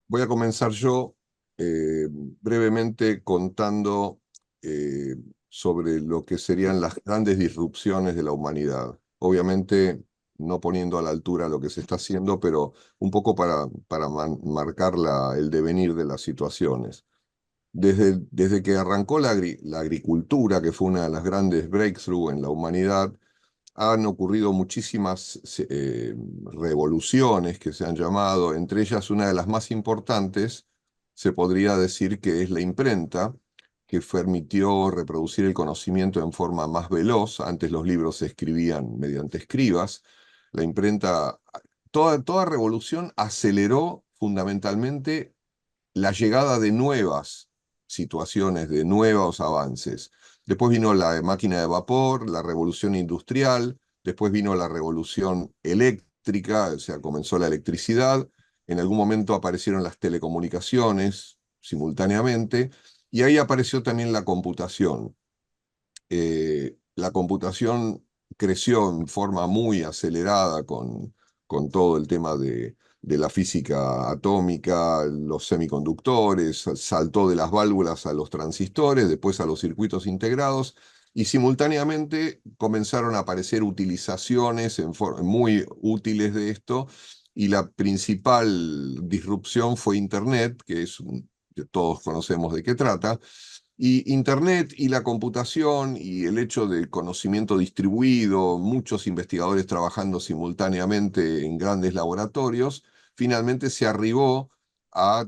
Voy a comenzar yo brevemente contando eh, sobre lo que serían las grandes disrupciones de la humanidad. Obviamente no poniendo a la altura lo que se está haciendo, pero un poco para marcar el devenir de las situaciones. Desde que arrancó la agricultura, que fue una de las grandes breakthroughs en la humanidad, han ocurrido muchísimas revoluciones que se han llamado, entre ellas una de las más importantes, se podría decir que es la imprenta, que permitió reproducir el conocimiento en forma más veloz. Antes los libros se escribían mediante escribas. La imprenta, toda revolución aceleró fundamentalmente la llegada de nuevas situaciones, de nuevos avances. Después vino la máquina de vapor, la revolución industrial, después vino la revolución eléctrica, o sea, comenzó la electricidad, en algún momento aparecieron las telecomunicaciones simultáneamente, y ahí apareció también la computación. La computación creció en forma muy acelerada con todo el tema de la física atómica, los semiconductores, saltó de las válvulas a los transistores, después a los circuitos integrados, y simultáneamente comenzaron a aparecer utilizaciones muy útiles de esto, y la principal disrupción fue Internet, que todos conocemos de qué trata. Y Internet y la computación y el hecho del conocimiento distribuido, muchos investigadores trabajando simultáneamente en grandes laboratorios, finalmente se arribó a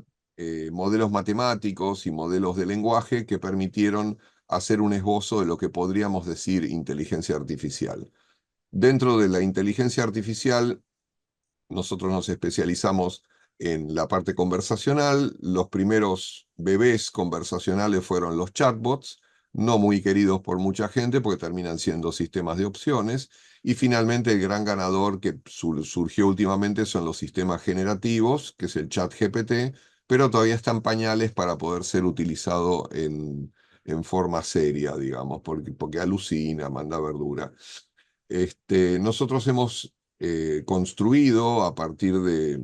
modelos matemáticos y modelos de lenguaje que permitieron hacer un esbozo de lo que podríamos decir inteligencia artificial. Dentro de la inteligencia artificial, nosotros nos especializamos en la parte conversacional. Los primeros bebés conversacionales fueron los chatbots, no muy queridos por mucha gente porque terminan siendo sistemas de opciones. Y finalmente el gran ganador que surgió últimamente son los sistemas generativos, que es el chat GPT, pero todavía están pañales para poder ser utilizado en forma seria, digamos, porque alucina, manda verdura. Nosotros hemos construido a partir de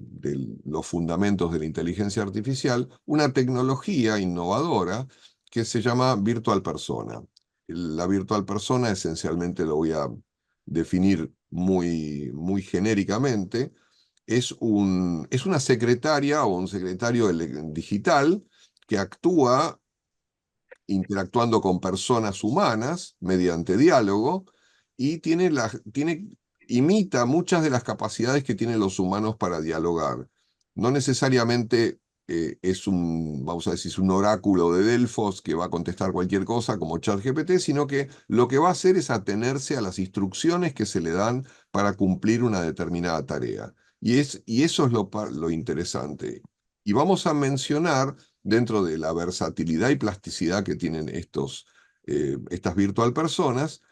los fundamentos de la inteligencia artificial una tecnología innovadora que se llama virtual persona. La virtual persona esencialmente lo voy a definir muy genéricamente. Es una secretaria o un secretario digital que actúa interactuando con personas humanas mediante diálogo y imita muchas de las capacidades que tienen los humanos para dialogar. No necesariamente vamos a decir, es un oráculo de Delfos que va a contestar cualquier cosa como ChatGPT, sino que lo que va a hacer es atenerse a las instrucciones que se le dan para cumplir una determinada tarea. Y eso es lo interesante. Y vamos a mencionar dentro de la versatilidad y plasticidad que tienen estas virtual personas,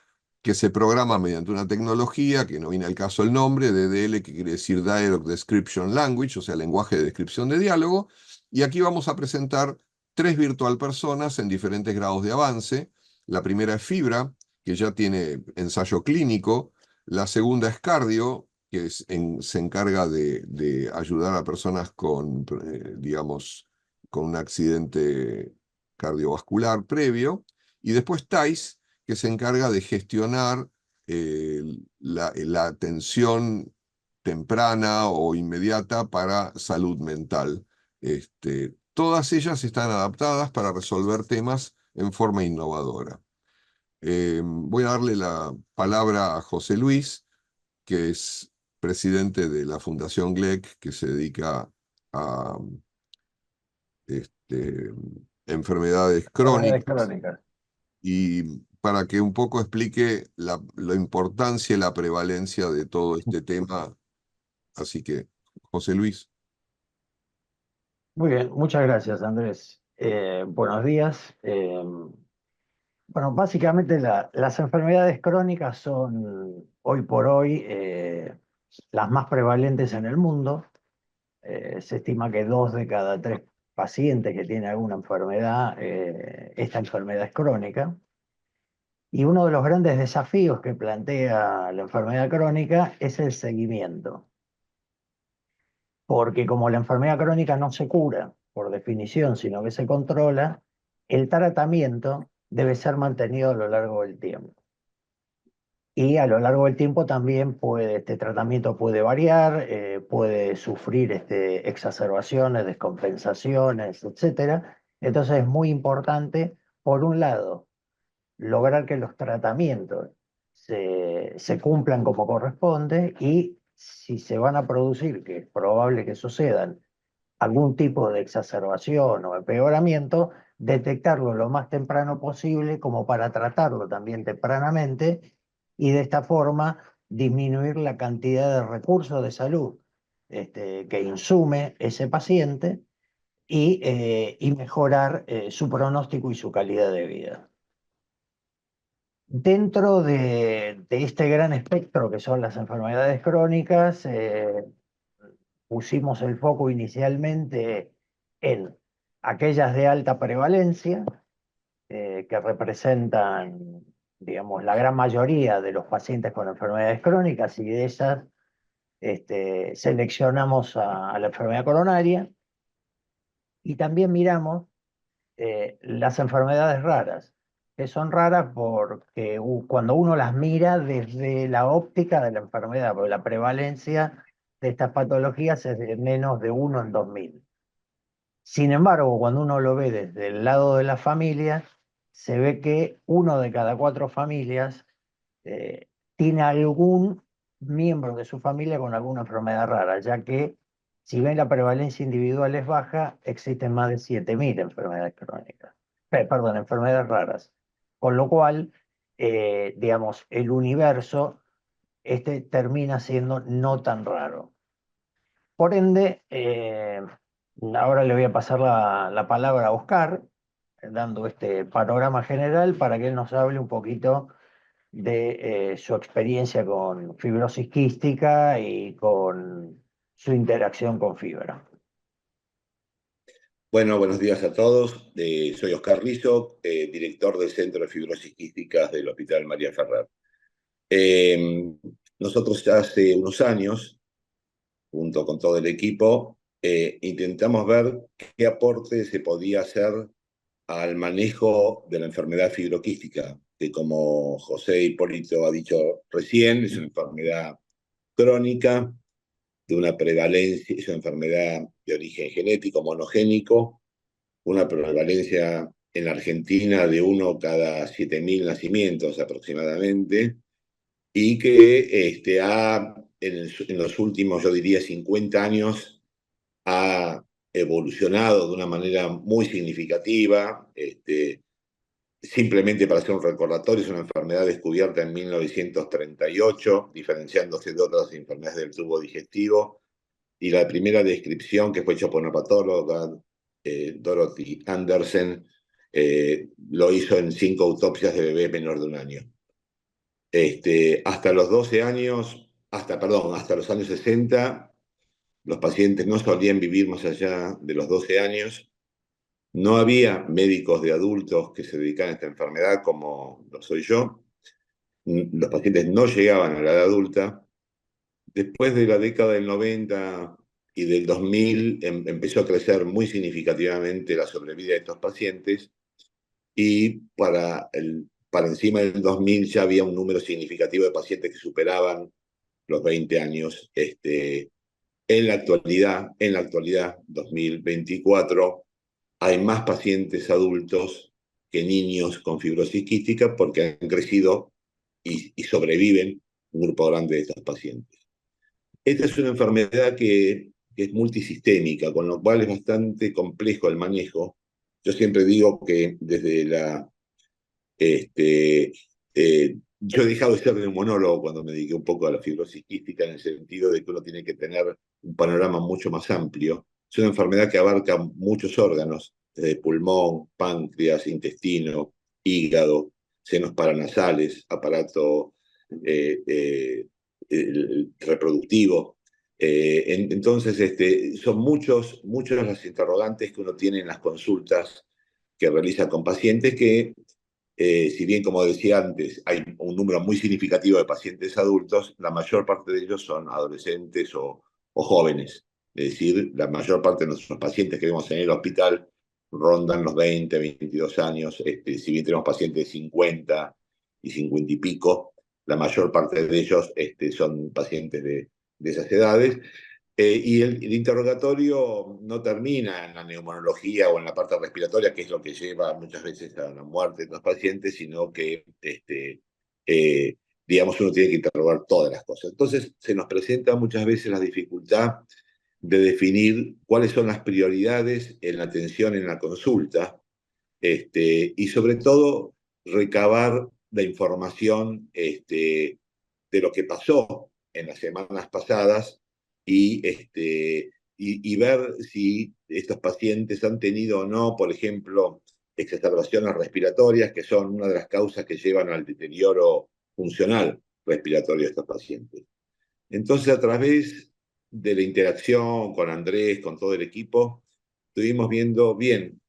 que se programan mediante una tecnología, que no viene al caso el nombre, DDL, que quiere decir Dialogue Description Language, o sea, lenguaje de descripción de diálogo, y aquí vamos a presentar tres virtual personas en diferentes grados de avance. La primera es Fibra, que ya tiene ensayo clínico. La segunda es Cardio, que se encarga de ayudar a personas digamos, con un accidente cardiovascular previo. Y después TAIS, que se encarga de gestionar la atención temprana o inmediata para salud mental. Todas ellas están adaptadas para resolver temas en forma innovadora. Voy a darle la palabra a José Luis, que es presidente de la Fundación GLEC, que se dedica a este, enfermedades Enfermedades crónicas, crónicas. y para que un poco explique la importancia y la prevalencia de todo este tema. Así que, José Luis. Muy bien, muchas gracias, Andrés. Buenos días. Bueno, básicamente las enfermedades crónicas son hoy por hoy las más prevalentes en el mundo. Se estima que 2 de cada 3 pacientes que tienen alguna enfermedad, esta enfermedad es crónica. Y uno de los grandes desafíos que plantea la enfermedad crónica es el seguimiento. porque como la enfermedad crónica no se cura por definición, sino que se controla, el tratamiento debe ser mantenido a lo largo del tiempo. Y a lo largo del tiempo también este tratamiento puede variar, puede sufrir exacerbaciones, descompensaciones, etcétera. Entonces es muy importante, por un lado, lograr que los tratamientos se cumplan como corresponde y si se van a producir, que es probable que sucedan, algún tipo de exacerbación o empeoramiento, detectarlo lo más temprano posible como para tratarlo también tempranamente y de esta forma disminuir la cantidad de recursos de salud que insume ese paciente y mejorar su pronóstico y su calidad de vida. Dentro de este gran espectro que son las enfermedades crónicas, pusimos el foco inicialmente en aquellas de alta prevalencia, que representan, digamos, la gran mayoría de los pacientes con enfermedades crónicas, y de esas seleccionamos a la enfermedad coronaria, y también miramos las enfermedades raras, que son raras porque cuando uno las mira desde la óptica de la enfermedad, porque la prevalencia de estas patologías es de menos de 1 en 2000. Sin embargo, cuando uno lo ve desde el lado de la familia, se ve que 1 de cada 4 familias tiene algún miembro de su familia con alguna enfermedad rara, ya que si bien la prevalencia individual es baja, existen más de 7000 enfermedades crónicas, perdón, enfermedades raras. Con lo cual, digamos, el universo termina siendo no tan raro. Por ende, ahora le voy a pasar la palabra a Oscar, dando este panorama general para que él nos hable un poquito de su experiencia con fibrosis quística y con su interacción con fibra. Bueno, buenos días a todos. Soy Oscar Rizzo, director del Centro de Fibrosis Quísticas del Hospital María Ferrer. Nosotros ya hace unos años, junto con todo el equipo, intentamos ver qué aporte se podía hacer al manejo de la enfermedad fibroquística, que como José Hipólito ha dicho recién, es una enfermedad crónica de una prevalencia, es una enfermedad de origen genético monogénico, una prevalencia en la Argentina de 1 cada 7000 nacimientos aproximadamente, y que en los últimos, yo diría, 50 años ha evolucionado de una manera muy significativa. Simplemente para hacer un recordatorio, es una enfermedad descubierta en 1938, diferenciándose de otras enfermedades del tubo digestivo, y la primera descripción que fue hecha por una patóloga, Dorothy Andersen, lo hizo en 5 autopsias de bebés menor de 1 año. Hasta los 12 años, hasta los años 60, los pacientes no solían vivir más allá de los 12 años. No había médicos de adultos que se dedicaran a esta enfermedad como lo soy yo. Los pacientes no llegaban a la edad adulta. Después de la década del 90 y del 2000 empezó a crecer muy significativamente la sobrevida de estos pacientes, y para encima del 2000 ya había un número significativo de pacientes que superaban los 20 años. En la actualidad, 2024, hay más pacientes adultos que niños con fibrosis quística porque han crecido y sobreviven un grupo grande de estos pacientes. Esta es una enfermedad que es multisistémica, con lo cual es bastante complejo el manejo. Yo siempre digo que yo he dejado de ser neumonólogo cuando me dediqué un poco a la fibrosis quística, en el sentido de que uno tiene que tener un panorama mucho más amplio. Es una enfermedad que abarca muchos órganos, desde pulmón, páncreas, intestino, hígado, senos paranasales, aparato eh, eh, reproductivo. Entonces, son muchos las interrogantes que uno tiene en las consultas que realiza con pacientes que, si bien, como decía antes, hay un número muy significativo de pacientes adultos, la mayor parte de ellos son adolescentes o jóvenes. Es decir, la mayor parte de nuestros pacientes que vemos en el hospital rondan los 20, 22 años. Si bien tenemos pacientes de 50 y 50 y pico, la mayor parte de ellos son pacientes de esas edades. Y el interrogatorio no termina en la neumonología o en la parte respiratoria, que es lo que lleva muchas veces a la muerte de los pacientes, sino que, digamos, uno tiene que interrogar todas las cosas. Entonces, se nos presenta muchas veces la dificultad de definir cuáles son las prioridades en la atención en la consulta, y sobre todo recabar la información de lo que pasó en las semanas pasadas y ver si estos pacientes han tenido o no, por ejemplo, exacerbaciones respiratorias, que son una de las causas que llevan al deterioro funcional respiratorio de estos pacientes. Entonces, a través de la interacción con Andrés, con todo el equipo, estuvimos viendo bien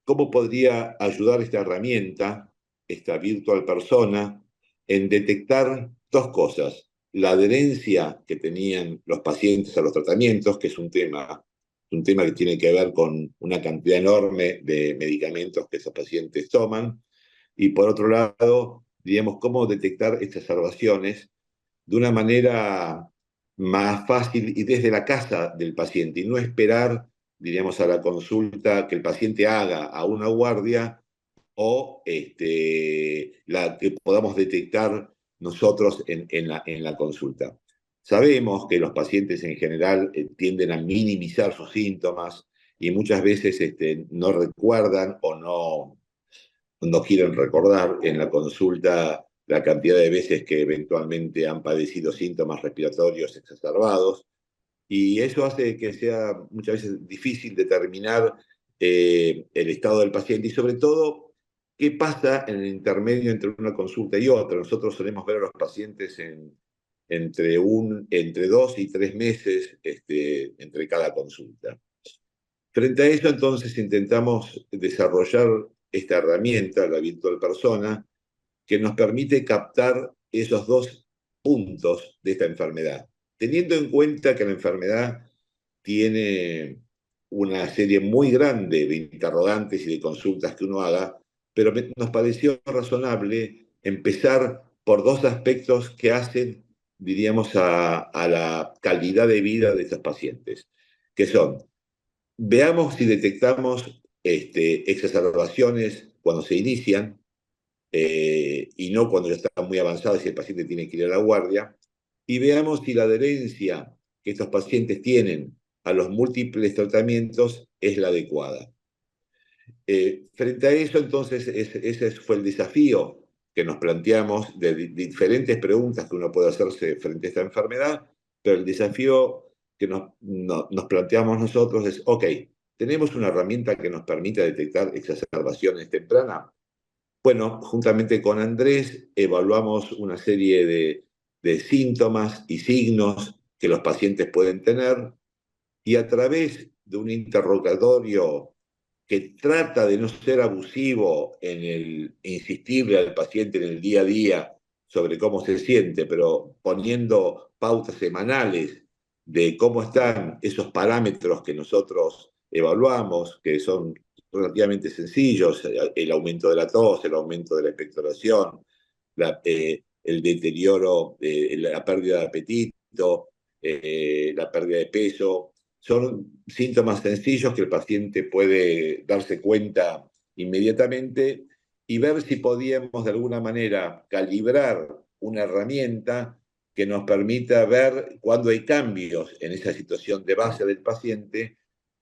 cómo podría ayudar esta herramienta, esta virtual persona, en detectar dos cosas. La adherencia que tenían los pacientes a los tratamientos, que es un tema que tiene que ver con una cantidad enorme de medicamentos que esos pacientes toman. Y por otro lado, digamos, cómo detectar estas observaciones de una manera más fácil y desde la casa del paciente, y no esperar, diríamos, a la consulta que el paciente haga a una guardia o la que podamos detectar nosotros en la consulta. Sabemos que los pacientes en general tienden a minimizar sus síntomas y muchas veces no recuerdan o no quieren recordar en la consulta la cantidad de veces que eventualmente han padecido síntomas respiratorios exacerbados, y eso hace que sea muchas veces difícil determinar el estado del paciente y sobre todo qué pasa en el intermedio entre una consulta y otra. Nosotros solemos ver a los pacientes entre 2 y 3 meses entre cada consulta. Frente a eso, entonces, intentamos desarrollar esta herramienta, la virtual persona, que nos permite captar esos dos puntos de esta enfermedad, teniendo en cuenta que la enfermedad tiene una serie muy grande de interrogantes y de consultas que uno haga, pero nos pareció razonable empezar por dos aspectos que hacen, diríamos, a la calidad de vida de estos pacientes, que son: veamos si detectamos exacerbaciones cuando se inician, y no cuando ya están muy avanzados y el paciente tiene que ir a la guardia, y veamos si la adherencia que estos pacientes tienen a los múltiples tratamientos es la adecuada. Frente a eso, entonces, ese fue el desafío que nos planteamos, de diferentes preguntas que uno puede hacerse frente a esta enfermedad, pero el desafío que nos planteamos nosotros es: ok, ¿tenemos una herramienta que nos permita detectar exacerbaciones tempranas? Bueno, juntamente con Andrés evaluamos una serie de síntomas y signos que los pacientes pueden tener, y a través de un interrogatorio que trata de no ser abusivo en el insistirle al paciente en el día a día sobre cómo se siente, pero poniendo pautas semanales de cómo están esos parámetros que nosotros evaluamos, que son relativamente sencillos: el aumento de la tos, el aumento de la expectoración, el deterioro, la pérdida de apetito, la pérdida de peso. Son síntomas sencillos que el paciente puede darse cuenta inmediatamente y ver si podíamos de alguna manera calibrar una herramienta que nos permita ver cuándo hay cambios en esa situación de base del paciente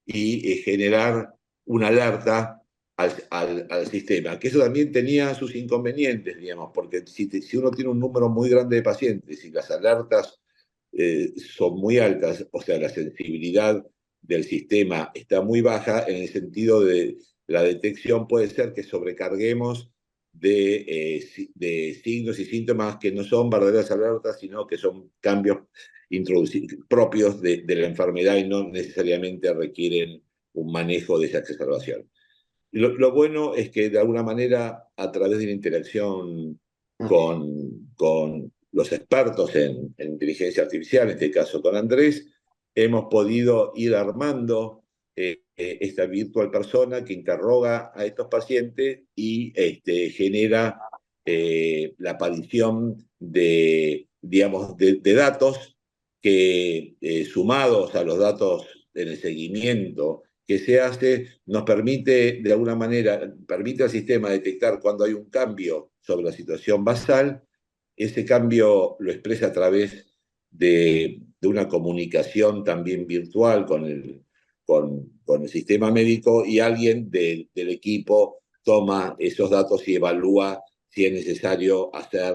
y generar una alerta al sistema, que eso también tenía sus inconvenientes, digamos, porque si uno tiene un número muy grande de pacientes y las alertas son muy altas, o sea, la sensibilidad del sistema está muy baja, en el sentido de la detección puede ser que sobrecarguemos de signos y síntomas que no son verdaderas alertas, sino que son cambios propios de la enfermedad y no necesariamente requieren un manejo de esa exacerbación. Lo bueno es que de alguna manera, a través de la interacción con los expertos en inteligencia artificial, en este caso con Andrés, hemos podido ir armando esta virtual persona que interroga a estos pacientes y genera la aparición digamos, de datos que, sumados a los datos en el seguimiento que se hace, nos permite, de alguna manera, permite al sistema detectar cuando hay un cambio sobre la situación basal. Ese cambio lo expresa a través de una comunicación también virtual con el sistema médico, y alguien del equipo toma esos datos y evalúa si es necesario hacer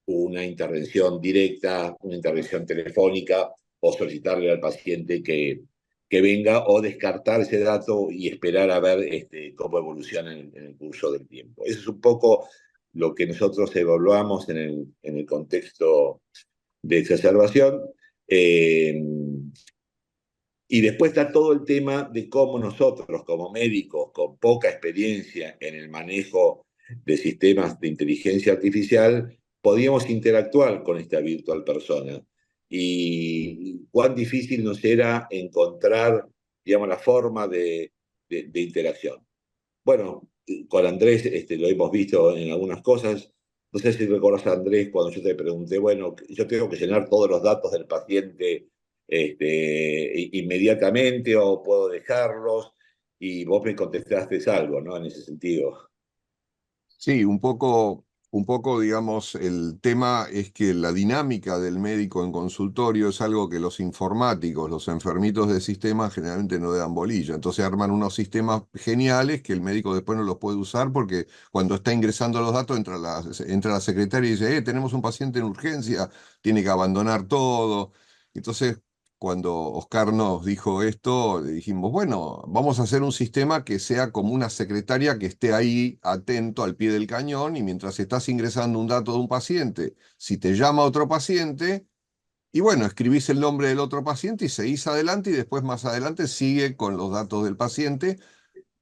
una intervención directa, una intervención telefónica, o solicitarle al paciente que venga, o descartar ese dato y esperar a ver cómo evoluciona en el curso del tiempo. Eso es un poco lo que nosotros evaluamos en el contexto de exacerbación. Y después está todo el tema de cómo nosotros, como médicos con poca experiencia en el manejo de sistemas de inteligencia artificial, podíamos interactuar con esta virtual persona. Y cuán difícil nos era encontrar, digamos, la forma de interacción. Bueno, con Andrés lo hemos visto en algunas cosas. No sé si recuerdas a Andrés cuando yo te pregunté, bueno, yo tengo que llenar todos los datos del paciente inmediatamente, o puedo dejarlos, y vos me contestaste algo, ¿no? En ese sentido. Sí, un poco, digamos, el tema es que la dinámica del médico en consultorio es algo que los informáticos, los enfermitos de sistemas generalmente no dan bolilla. Entonces arman unos sistemas geniales que el médico después no los puede usar porque cuando está ingresando los datos entra la secretaria y dice, tenemos un paciente en urgencia, tiene que abandonar todo. Entonces, cuando Oscar nos dijo esto, le dijimos, bueno, vamos a hacer un sistema que sea como una secretaria que esté ahí atento al pie del cañón, y mientras estás ingresando un dato de un paciente, si te llama otro paciente, y bueno, escribís el nombre del otro paciente y seguís adelante, y después más adelante sigue con los datos del paciente.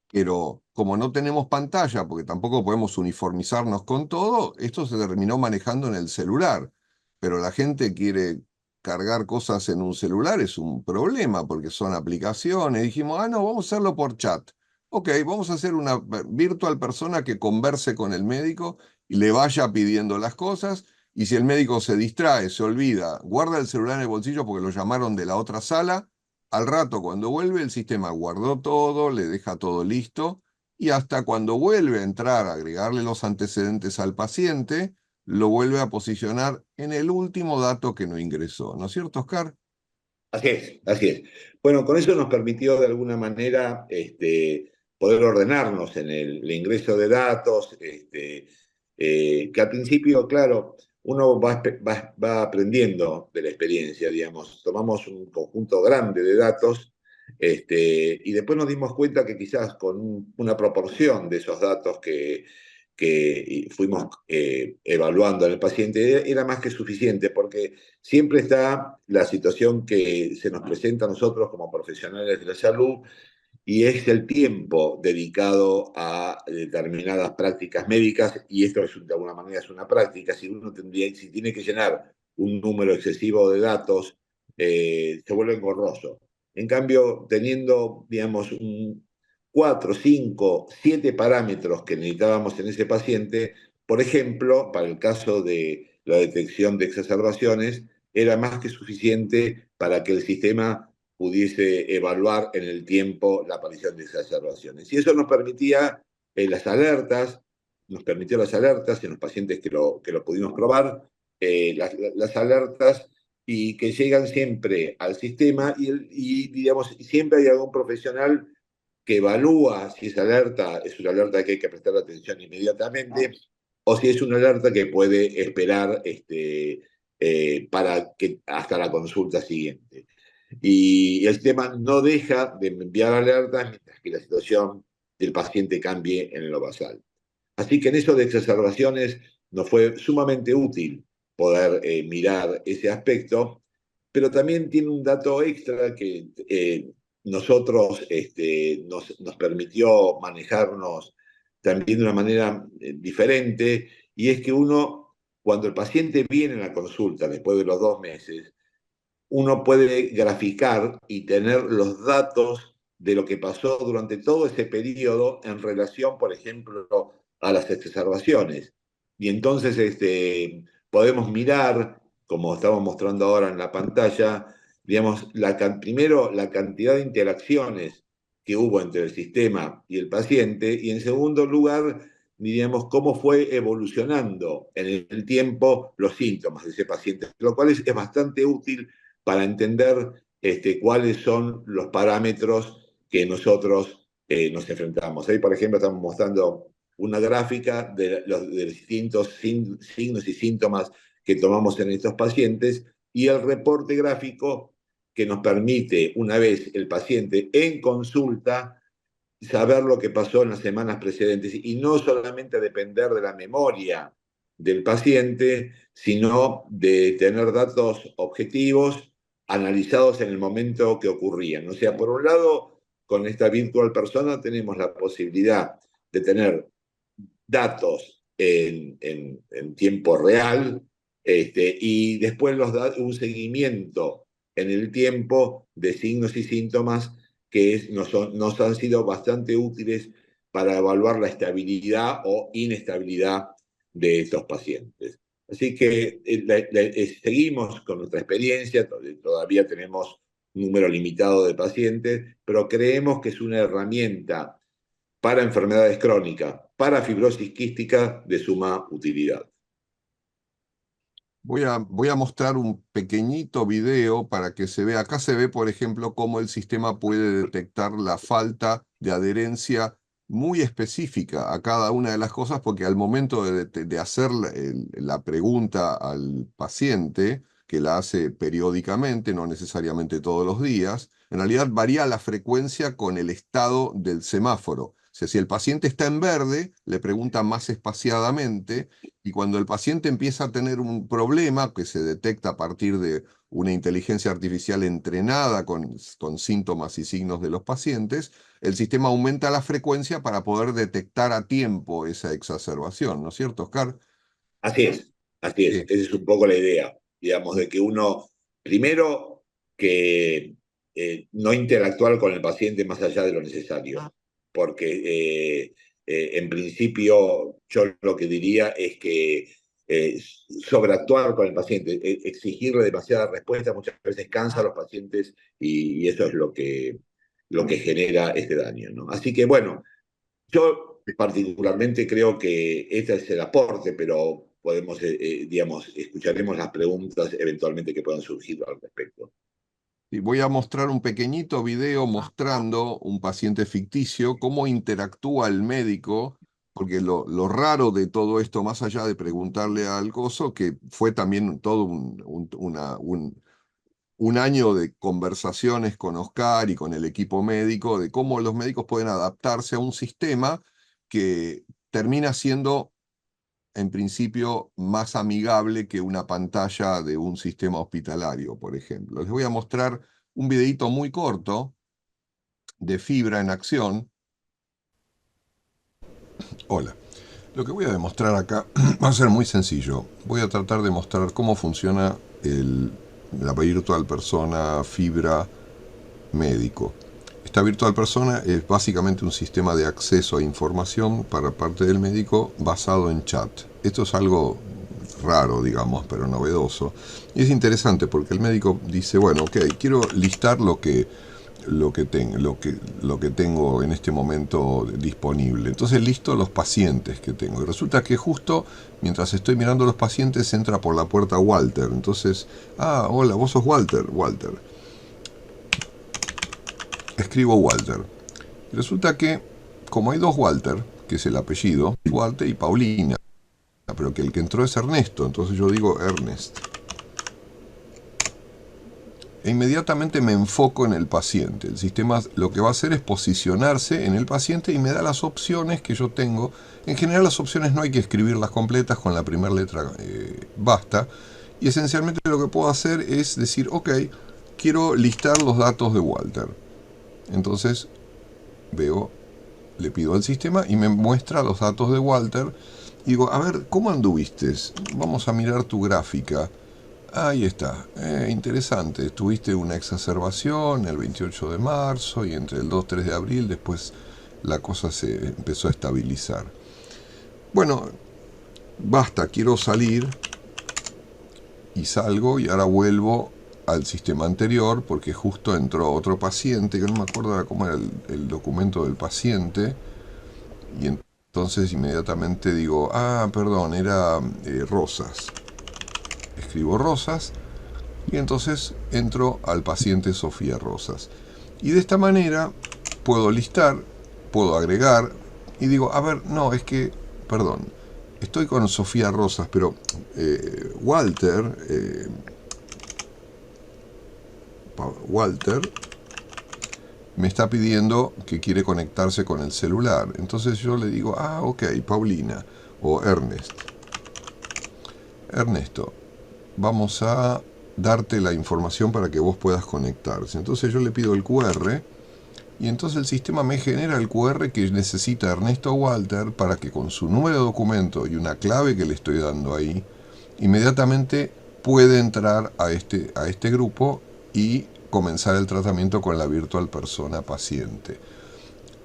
Pero como no tenemos pantalla, porque tampoco podemos uniformizarnos con todo, esto se terminó manejando en el celular. Pero la gente quiere cargar cosas en un celular, es un problema, porque son aplicaciones. Dijimos, no, vamos a hacerlo por chat. Ok, vamos a hacer una virtual persona que converse con el médico y le vaya pidiendo las cosas. Y si el médico se distrae, se olvida, guarda el celular en el bolsillo porque lo llamaron de la otra sala, al rato, cuando vuelve, el sistema guardó todo, le deja todo listo, y hasta cuando vuelve a entrar a agregarle los antecedentes al paciente, lo vuelve a posicionar en el último dato que no ingresó. ¿No es cierto, Oscar? Así es, así es. Bueno, con eso nos permitió de alguna manera poder ordenarnos en el ingreso de datos, que al principio, claro, uno va aprendiendo de la experiencia, digamos. Tomamos un conjunto grande de datos, y después nos dimos cuenta que quizás con una proporción de esos datos que fuimos evaluando en el paciente era más que suficiente, porque siempre está la situación que se nos presenta a nosotros como profesionales de la salud, y es el tiempo dedicado a determinadas prácticas médicas, y esto de alguna manera es una práctica. Si tiene que llenar un número excesivo de datos, se vuelve engorroso. En cambio, teniendo, digamos, 4, 5, 7 parámetros que necesitábamos en ese paciente, por ejemplo, para el caso de la detección de exacerbaciones, era más que suficiente para que el sistema pudiese evaluar en el tiempo la aparición de exacerbaciones. Y eso nos permitía nos permitió las alertas en los pacientes que lo pudimos probar, las alertas, y que llegan siempre al sistema, digamos, siempre hay algún profesional que evalúa si esa alerta es una alerta que hay que prestar atención inmediatamente, o si es una alerta que puede esperar para que hasta la consulta siguiente. Y el sistema no deja de enviar alertas mientras que la situación del paciente cambie en lo basal. Así que en eso de exacerbaciones nos fue sumamente útil poder mirar ese aspecto, pero también tiene un dato extra que nosotros nos permitió manejarnos también de una manera diferente, y es que uno, cuando el paciente viene a la consulta después de los 2 meses, uno puede graficar y tener los datos de lo que pasó durante todo ese periodo en relación, por ejemplo, a las exacerbaciones. Y entonces podemos mirar, como estamos mostrando ahora en la pantalla, digamos, primero la cantidad de interacciones que hubo entre el sistema y el paciente, y en segundo lugar, diríamos, cómo fue evolucionando en el tiempo los síntomas de ese paciente, lo cual es bastante útil para entender cuáles son los parámetros que nosotros nos enfrentamos. Ahí, por ejemplo, estamos mostrando una gráfica de los distintos signos y síntomas que tomamos en estos pacientes y el reporte gráfico que nos permite, una vez el paciente en consulta, saber lo que pasó en las semanas precedentes y no solamente depender de la memoria del paciente, sino de tener datos objetivos analizados en el momento que ocurrían. O sea, por un lado, con esta virtual persona tenemos la posibilidad de tener datos en tiempo real y después un seguimiento en el tiempo de signos y síntomas que nos han sido bastante útiles para evaluar la estabilidad o inestabilidad de estos pacientes. Así que seguimos con nuestra experiencia, todavía tenemos un número limitado de pacientes, pero creemos que es una herramienta para enfermedades crónicas, para fibrosis quística de suma utilidad. Voy a mostrar un pequeñito video para que se vea. Acá se ve, por ejemplo, cómo el sistema puede detectar la falta de adherencia muy específica a cada una de las cosas, porque al momento de hacer la pregunta al paciente, que la hace periódicamente, no necesariamente todos los días, en realidad varía la frecuencia con el estado del semáforo. O sea, si el paciente está en verde, le pregunta más espaciadamente, y cuando el paciente empieza a tener un problema que se detecta a partir de una inteligencia artificial entrenada con síntomas y signos de los pacientes, el sistema aumenta la frecuencia para poder detectar a tiempo esa exacerbación, ¿no es cierto, Oscar? Así es, así es. Sí. Esa es un poco la idea, digamos, de que uno, primero, que no interactuar con el paciente más allá de lo necesario, porque en principio yo lo que diría es que sobreactuar con el paciente, exigirle demasiada respuesta, muchas veces cansa a los pacientes y eso es lo que genera este daño, ¿no? Así que bueno, yo particularmente creo que este es el aporte, pero podemos, digamos, escucharemos las preguntas eventualmente que puedan surgir al respecto. Y voy a mostrar un pequeñito video mostrando un paciente ficticio, cómo interactúa el médico, porque lo raro de todo esto, más allá de preguntarle al coso, que fue también todo un año de conversaciones con Oscar y con el equipo médico, de cómo los médicos pueden adaptarse a un sistema que termina siendo, en principio, más amigable que una pantalla de un sistema hospitalario, por ejemplo. Les voy a mostrar un videíto muy corto de Fibra en acción. Hola. Lo que voy a demostrar acá va a ser muy sencillo. Voy a tratar de mostrar cómo funciona la virtual persona Fibra médico. Esta virtual persona es básicamente un sistema de acceso a información para parte del médico basado en chat. Esto es algo raro, digamos, pero novedoso. Y es interesante porque el médico dice, bueno, ok, quiero listar lo que tengo en este momento disponible. Entonces listo los pacientes que tengo. Y resulta que justo mientras estoy mirando los pacientes entra por la puerta Walter. Entonces, hola, vos sos Walter. Walter. Escribo Walter. Y resulta que, como hay dos Walter, que es el apellido, Walter y Paulina, pero que el que entró es Ernesto, entonces yo digo Ernest. E inmediatamente me enfoco en el paciente. El sistema lo que va a hacer es posicionarse en el paciente y me da las opciones que yo tengo. En general las opciones no hay que escribirlas completas, con la primera letra basta. Y esencialmente lo que puedo hacer es decir, ok, quiero listar los datos de Walter. Entonces le pido al sistema y me muestra los datos de Walter. Y digo, a ver, ¿cómo anduviste? Vamos a mirar tu gráfica. Ahí está, interesante. Tuviste una exacerbación el 28 de marzo y entre el 2 y 3 de abril después la cosa se empezó a estabilizar. Bueno, basta, quiero salir y salgo y ahora vuelvo al sistema anterior porque justo entró otro paciente, que no me acuerdo ahora cómo era el documento del paciente, y entonces inmediatamente digo, ah, perdón, era Rosas. Escribo Rosas y entonces entro al paciente Sofía Rosas. Y de esta manera puedo listar, puedo agregar y digo, a ver, no, es que, perdón, estoy con Sofía Rosas, pero Walter, Walter me está pidiendo que quiere conectarse con el celular. Entonces yo le digo, ah, ok, Paulina o Ernesto, vamos a darte la información para que vos puedas conectarse. Entonces yo le pido el QR y entonces el sistema me genera el QR que necesita Ernesto Walter para que con su número de documento y una clave que le estoy dando ahí, inmediatamente puede entrar a este grupo y comenzar el tratamiento con la virtual persona paciente.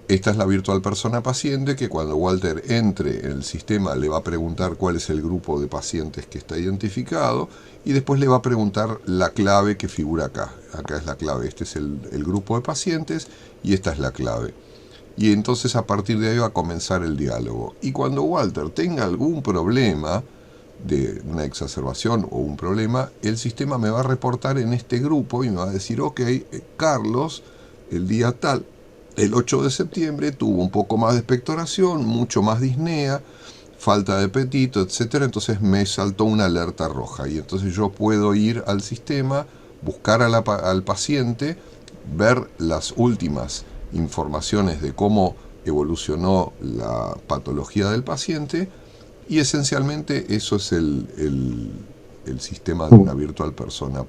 Esta es la virtual persona paciente que cuando Walter entre en el sistema le va a preguntar cuál es el grupo de pacientes que está identificado y después le va a preguntar la clave que figura acá. Acá es la clave, este es el grupo de pacientes y esta es la clave. Y entonces a partir de ahí va a comenzar el diálogo. Y cuando Walter tenga algún problema de una exacerbación o un problema, el sistema me va a reportar en este grupo y me va a decir, ok, Carlos, el día tal, el 8 de septiembre, tuvo un poco más de expectoración, mucho más disnea, falta de apetito, etcétera. Entonces me saltó una alerta roja y entonces yo puedo ir al sistema, buscar al paciente, ver las últimas informaciones de cómo evolucionó la patología del paciente y esencialmente eso es el sistema de una virtual persona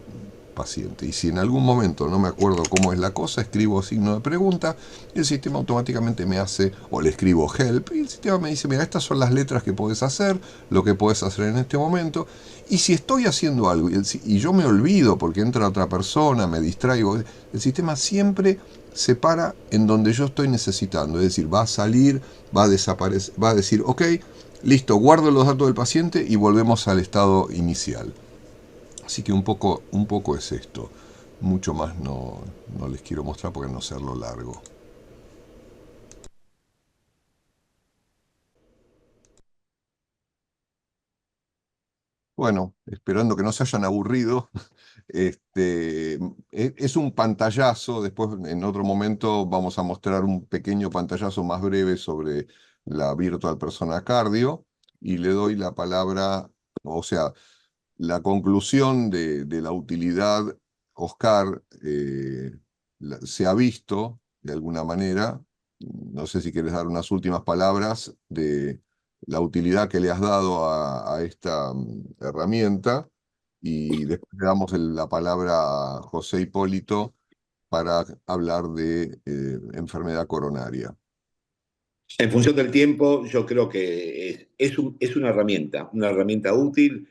paciente. Y si en algún momento no me acuerdo cómo es la cosa, escribo signo de pregunta, el sistema automáticamente me hace, o le escribo help, y el sistema me dice, mira, estas son las letras que puedes hacer, lo que puedes hacer en este momento, y si estoy haciendo algo y yo me olvido porque entra otra persona, me distraigo, el sistema siempre se para en donde yo estoy necesitando, es decir, va a salir, va a desaparecer, va a decir, ok, listo, guardo los datos del paciente y volvemos al estado inicial. Así que un poco es esto. Mucho más no les quiero mostrar porque no hacerlo largo. Bueno, esperando que no se hayan aburrido, es un pantallazo. Después, en otro momento, vamos a mostrar un pequeño pantallazo más breve sobre la Virtual Persona Cardio. Y le doy la palabra, o sea, la conclusión de la utilidad, Oscar, se ha visto de alguna manera. No sé si quieres dar unas últimas palabras de la utilidad que le has dado a esta herramienta y después le damos la palabra a José Hipólito para hablar de enfermedad coronaria. En función del tiempo, yo creo que es una herramienta útil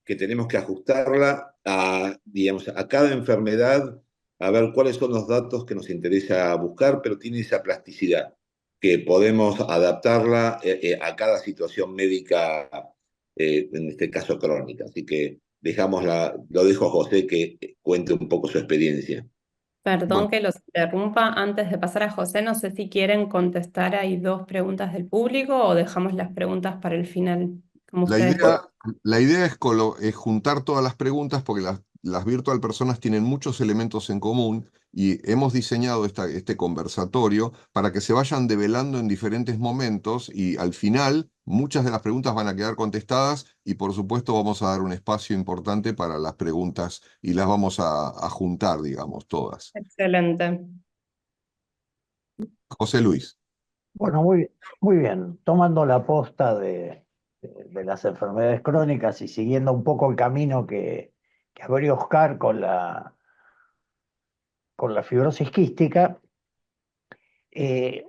que tenemos que ajustarla a, digamos, a cada enfermedad, a ver cuáles son los datos que nos interesa buscar, pero tiene esa plasticidad, que podemos adaptarla a cada situación médica, en este caso crónica. Así que lo dejo a José que cuente un poco su experiencia. Bueno, Perdón que los interrumpa. Antes de pasar a José, no sé si quieren contestar. Hay dos preguntas del público o dejamos las preguntas para el final, como La ustedes. idea, la idea es juntar todas las preguntas porque las virtual personas tienen muchos elementos en común y hemos diseñado este conversatorio para que se vayan develando en diferentes momentos y al final muchas de las preguntas van a quedar contestadas y por supuesto vamos a dar un espacio importante para las preguntas y las vamos a juntar, digamos, todas. Excelente. José Luis. Bueno, muy bien. Tomando la posta de las enfermedades crónicas y siguiendo un poco el camino que abrió Oscar con la fibrosis quística,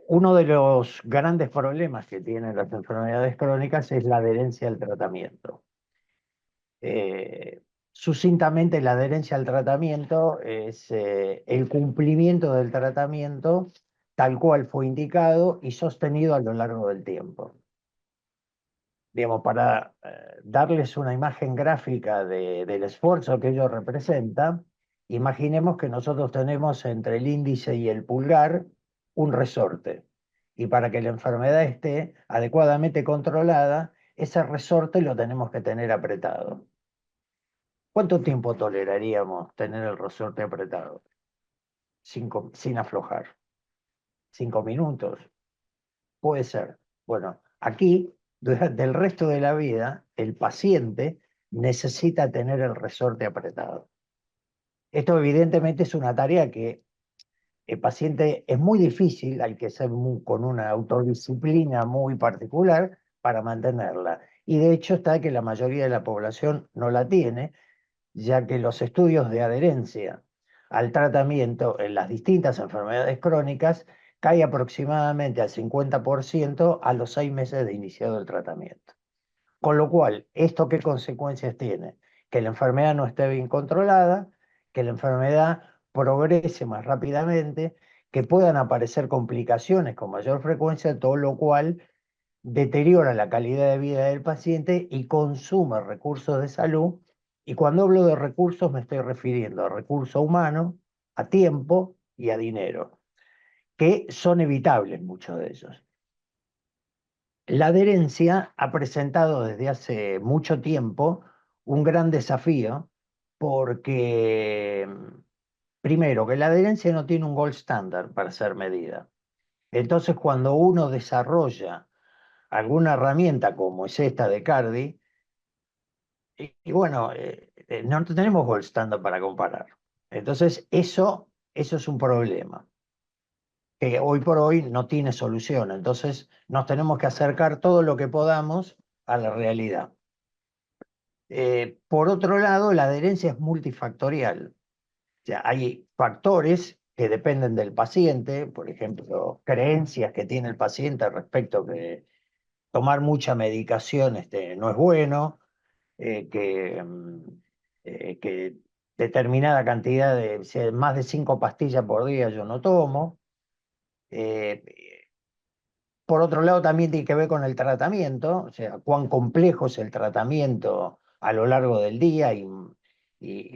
uno de los grandes problemas que tienen las enfermedades crónicas es la adherencia al tratamiento. Eh, Sucintamente, la adherencia al tratamiento es el cumplimiento del tratamiento tal cual fue indicado y sostenido a lo largo del tiempo. Digamos, para darles una imagen gráfica del esfuerzo que ello representa, imaginemos que nosotros tenemos entre el índice y el pulgar un resorte. Y para que la enfermedad esté adecuadamente controlada, ese resorte lo tenemos que tener apretado. ¿Cuánto tiempo toleraríamos tener el resorte apretado? Sin aflojar. 5 minutos. Puede ser. Bueno, aquí, durante el resto de la vida, el paciente necesita tener el resorte apretado. Esto evidentemente es una tarea que el paciente es muy difícil, hay que ser con una autodisciplina muy particular para mantenerla. Y de hecho está que la mayoría de la población no la tiene, ya que los estudios de adherencia al tratamiento en las distintas enfermedades crónicas cae aproximadamente al 50% a los 6 meses de iniciado el tratamiento. Con lo cual, ¿esto qué consecuencias tiene? Que la enfermedad no esté bien controlada, que la enfermedad progrese más rápidamente, que puedan aparecer complicaciones con mayor frecuencia, todo lo cual deteriora la calidad de vida del paciente y consume recursos de salud. Y cuando hablo de recursos me estoy refiriendo a recurso humano, a tiempo y a dinero, que son evitables muchos de ellos. La adherencia ha presentado desde hace mucho tiempo un gran desafío porque, primero, que la adherencia no tiene un gold standard para ser medida. Entonces, cuando uno desarrolla alguna herramienta como es esta de Cardi, y bueno, no tenemos gold standard para comparar. Entonces, eso es un problema que hoy por hoy no tiene solución. Entonces, nos tenemos que acercar todo lo que podamos a la realidad. Por otro lado, la adherencia es multifactorial. O sea, hay factores que dependen del paciente, por ejemplo, creencias que tiene el paciente respecto que tomar mucha medicación no es bueno, que determinada cantidad de, si más de 5 pastillas por día yo no tomo. Eh, por otro lado, también tiene que ver con el tratamiento, o sea, cuán complejo es el tratamiento a lo largo del día y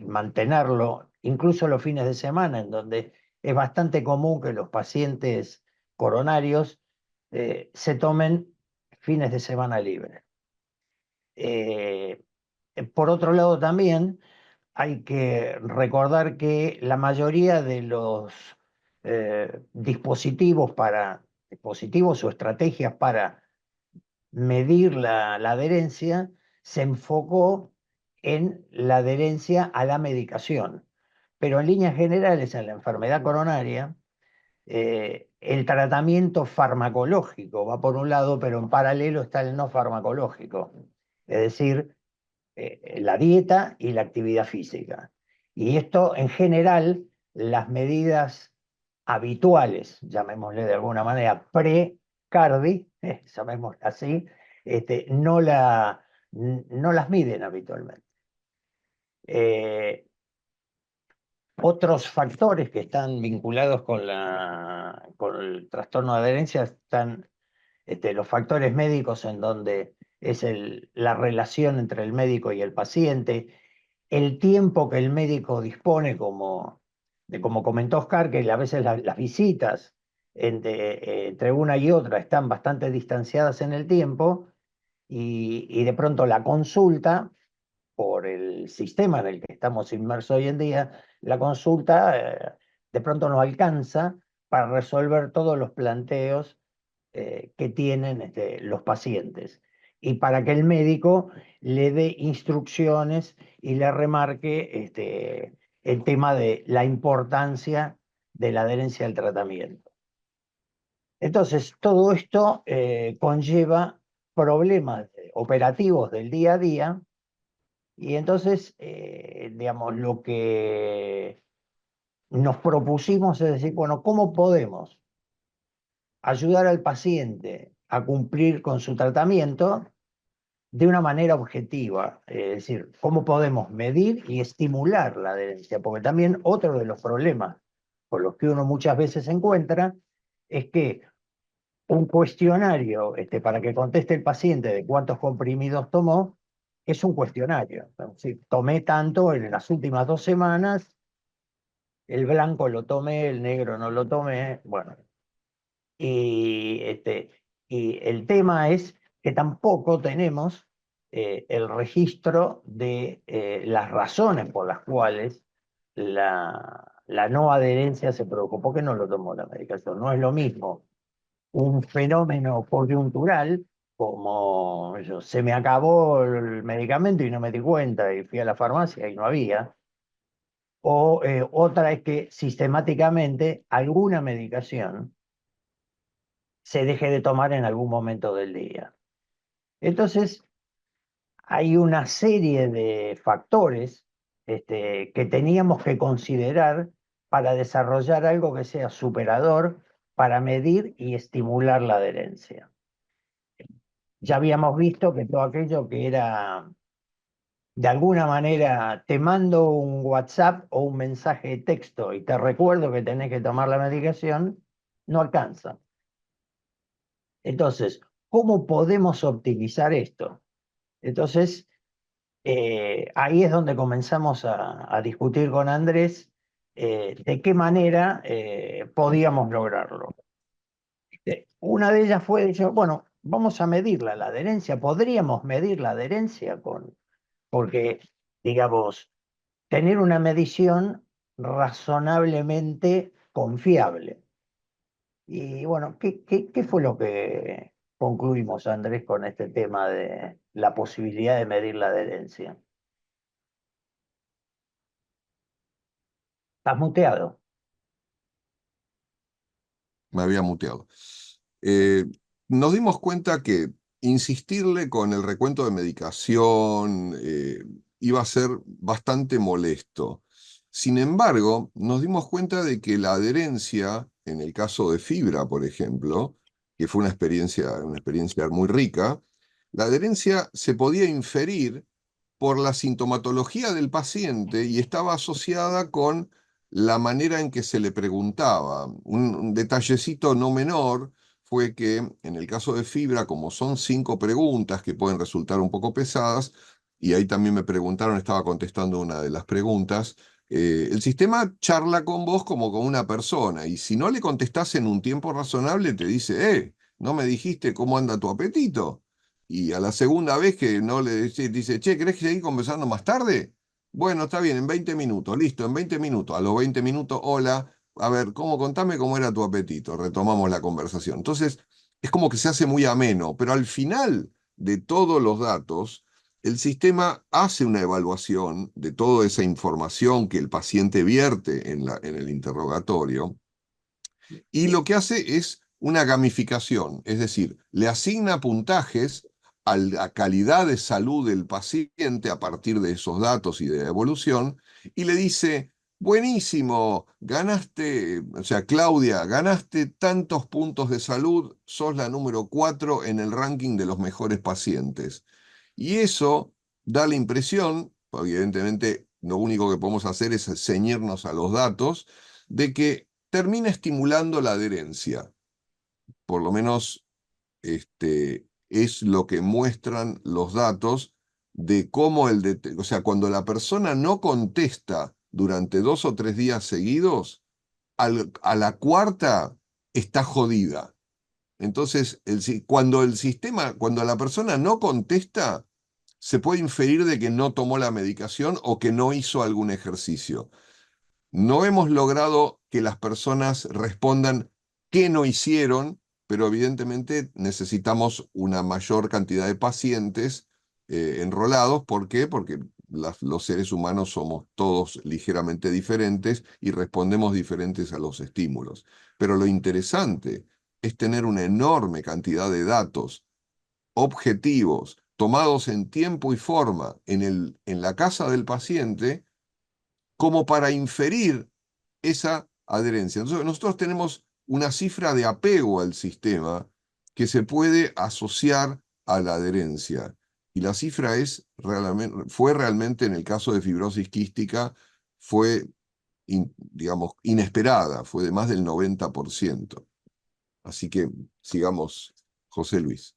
mantenerlo, incluso los fines de semana, en donde es bastante común que los pacientes coronarios se tomen fines de semana libres. Por otro lado, también hay que recordar que la mayoría de los dispositivos o estrategias para medir la adherencia se enfocó en la adherencia a la medicación. Pero en líneas generales, en la enfermedad coronaria, el tratamiento farmacológico va por un lado, pero en paralelo está el no farmacológico. Es decir, la dieta y la actividad física. Y esto, en general, las medidas habituales, llamémosle de alguna manera, pre-cardi, llamémosle así, no las miden habitualmente. Otros factores que están vinculados con el trastorno de adherencia están los factores médicos, en donde es la relación entre el médico y el paciente, el tiempo que el médico dispone, como comentó Oscar, que a veces las visitas entre una y otra están bastante distanciadas en el tiempo, y de pronto la consulta, por el sistema en el que estamos inmersos hoy en día, la consulta de pronto no alcanza para resolver todos los planteos que tienen los pacientes, y para que el médico le dé instrucciones y le remarque el tema de la importancia de la adherencia al tratamiento. Entonces, todo esto conlleva problemas operativos del día a día, y entonces, digamos, lo que nos propusimos es decir, bueno, ¿cómo podemos ayudar al paciente a cumplir con su tratamiento de una manera objetiva, es decir, cómo podemos medir y estimular la adherencia, porque también otro de los problemas con los que uno muchas veces se encuentra es que un cuestionario para que conteste el paciente de cuántos comprimidos tomó es un cuestionario. Si tomé tanto en las últimas 2 semanas, el blanco lo tomé, el negro no lo tomé, bueno. Y, y el tema es que tampoco tenemos el registro de las razones por las cuales la no adherencia se produjo. ¿Por qué no lo tomó la medicación? No es lo mismo un fenómeno coyuntural como se me acabó el medicamento y no me di cuenta y fui a la farmacia y no había. O otra es que sistemáticamente alguna medicación se deje de tomar en algún momento del día. Entonces, hay una serie de factores que teníamos que considerar para desarrollar algo que sea superador para medir y estimular la adherencia. Ya habíamos visto que todo aquello que era, de alguna manera, te mando un WhatsApp o un mensaje de texto y te recuerdo que tenés que tomar la medicación, no alcanza. Entonces, ¿cómo podemos optimizar esto? Entonces, ahí es donde comenzamos a discutir con Andrés de qué manera podíamos lograrlo. Una de ellas fue, bueno, vamos a medirla, la adherencia, podríamos medir la adherencia porque, digamos, tener una medición razonablemente confiable. Y bueno, ¿qué fue lo que concluimos, Andrés, con este tema de la posibilidad de medir la adherencia? ¿Estás muteado? Me había muteado. Nos dimos cuenta que insistirle con el recuento de medicación iba a ser bastante molesto. Sin embargo, nos dimos cuenta de que la adherencia, en el caso de fibra, por ejemplo, que fue una experiencia muy rica, la adherencia se podía inferir por la sintomatología del paciente y estaba asociada con la manera en que se le preguntaba. Un detallecito no menor fue que en el caso de fibra, como son 5 preguntas que pueden resultar un poco pesadas, y ahí también me preguntaron, estaba contestando una de las preguntas, el sistema charla con vos como con una persona, y si no le contestás en un tiempo razonable, te dice, ¿no me dijiste cómo anda tu apetito? Y a la segunda vez que no le dice, che, ¿querés que seguir conversando más tarde? Bueno, está bien, en 20 minutos, listo, en 20 minutos. A los 20 minutos, hola, a ver, contame cómo era tu apetito. Retomamos la conversación. Entonces, es como que se hace muy ameno, pero al final de todos los datos, el sistema hace una evaluación de toda esa información que el paciente vierte en el interrogatorio y lo que hace es una gamificación, es decir, le asigna puntajes a la calidad de salud del paciente a partir de esos datos y de la evolución, y le dice, buenísimo, ganaste, o sea, Claudia, ganaste tantos puntos de salud, sos la número 4 en el ranking de los mejores pacientes. Y eso da la impresión, evidentemente lo único que podemos hacer es ceñirnos a los datos, de que termina estimulando la adherencia. Por lo menos es lo que muestran los datos de cómo o sea, cuando la persona no contesta durante 2 o 3 días seguidos, a la cuarta está jodida. Entonces, cuando la persona no contesta, se puede inferir de que no tomó la medicación o que no hizo algún ejercicio. No hemos logrado que las personas respondan qué no hicieron, pero evidentemente necesitamos una mayor cantidad de pacientes enrolados. ¿Por qué? Porque los seres humanos somos todos ligeramente diferentes y respondemos diferentes a los estímulos. Pero lo interesante es tener una enorme cantidad de datos objetivos, tomados en tiempo y forma en la casa del paciente, como para inferir esa adherencia. Entonces, nosotros tenemos una cifra de apego al sistema que se puede asociar a la adherencia. Y la cifra fue realmente en el caso de fibrosis quística, fue, digamos, inesperada, fue de más del 90%. Así que sigamos, José Luis.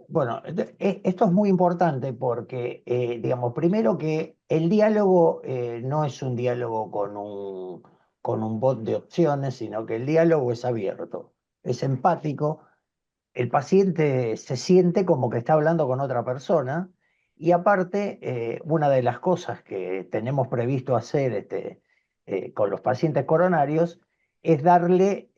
Bueno, esto es muy importante porque, digamos, primero que el diálogo no es un diálogo con un bot de opciones, sino que el diálogo es abierto, es empático. El paciente se siente como que está hablando con otra persona y aparte, una de las cosas que tenemos previsto hacer con los pacientes coronarios es darle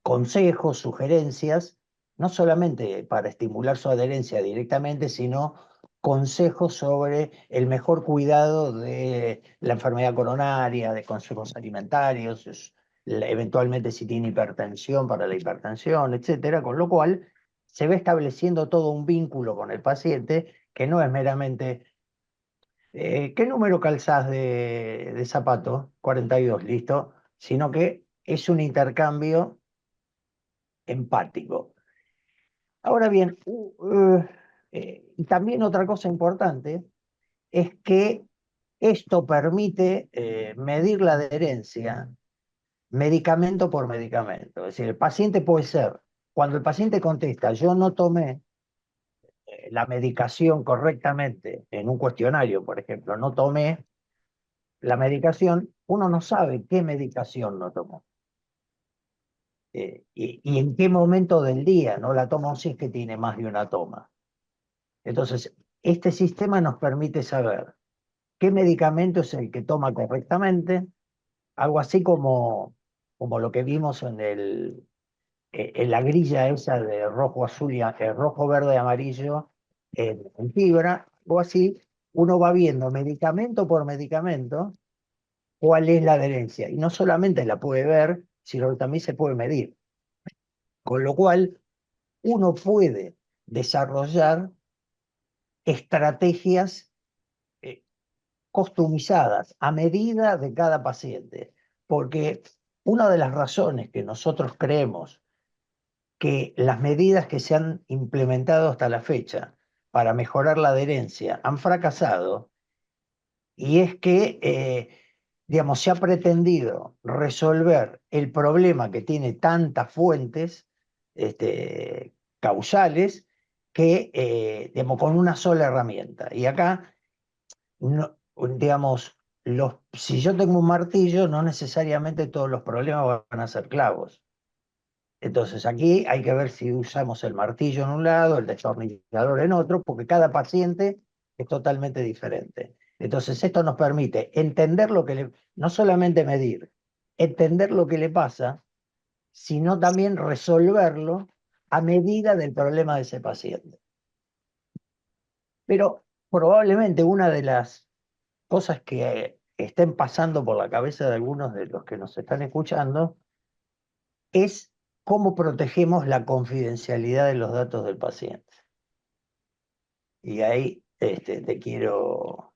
consejos, sugerencias, no solamente para estimular su adherencia directamente, sino consejos sobre el mejor cuidado de la enfermedad coronaria, de consejos alimentarios, eventualmente si tiene hipertensión para la hipertensión, etcétera, con lo cual se va estableciendo todo un vínculo con el paciente que no es meramente ¿qué número calzás de zapato? 42, listo. Sino que es un intercambio empático. Ahora bien, y también otra cosa importante es que esto permite medir la adherencia medicamento por medicamento. Es decir, el paciente puede ser, cuando el paciente contesta, yo no tomé la medicación correctamente en un cuestionario, por ejemplo, no tomé la medicación, uno no sabe qué medicación no tomó. Y en qué momento del día no la toma si es que tiene más de una toma. Entonces, este sistema nos permite saber qué medicamento es el que toma correctamente, algo así como lo que vimos en la grilla esa de rojo, azul rojo, verde, amarillo en fibra, o así, uno va viendo medicamento por medicamento cuál es la adherencia. Y no solamente la puede ver, sino que también se puede medir. Con lo cual, uno puede desarrollar estrategias customizadas a medida de cada paciente. Porque una de las razones que nosotros creemos que las medidas que se han implementado hasta la fecha para mejorar la adherencia han fracasado, y es que, digamos, se ha pretendido resolver el problema que tiene tantas fuentes causales que, digamos, con una sola herramienta. Y acá, no, digamos, si yo tengo un martillo, no necesariamente todos los problemas van a ser clavos. Entonces aquí hay que ver si usamos el martillo en un lado, el destornillador en otro, porque cada paciente es totalmente diferente. Entonces esto nos permite entender no solamente medir, entender lo que le pasa, sino también resolverlo a medida del problema de ese paciente. Pero probablemente una de las cosas que estén pasando por la cabeza de algunos de los que nos están escuchando es cómo protegemos la confidencialidad de los datos del paciente. Y ahí te quiero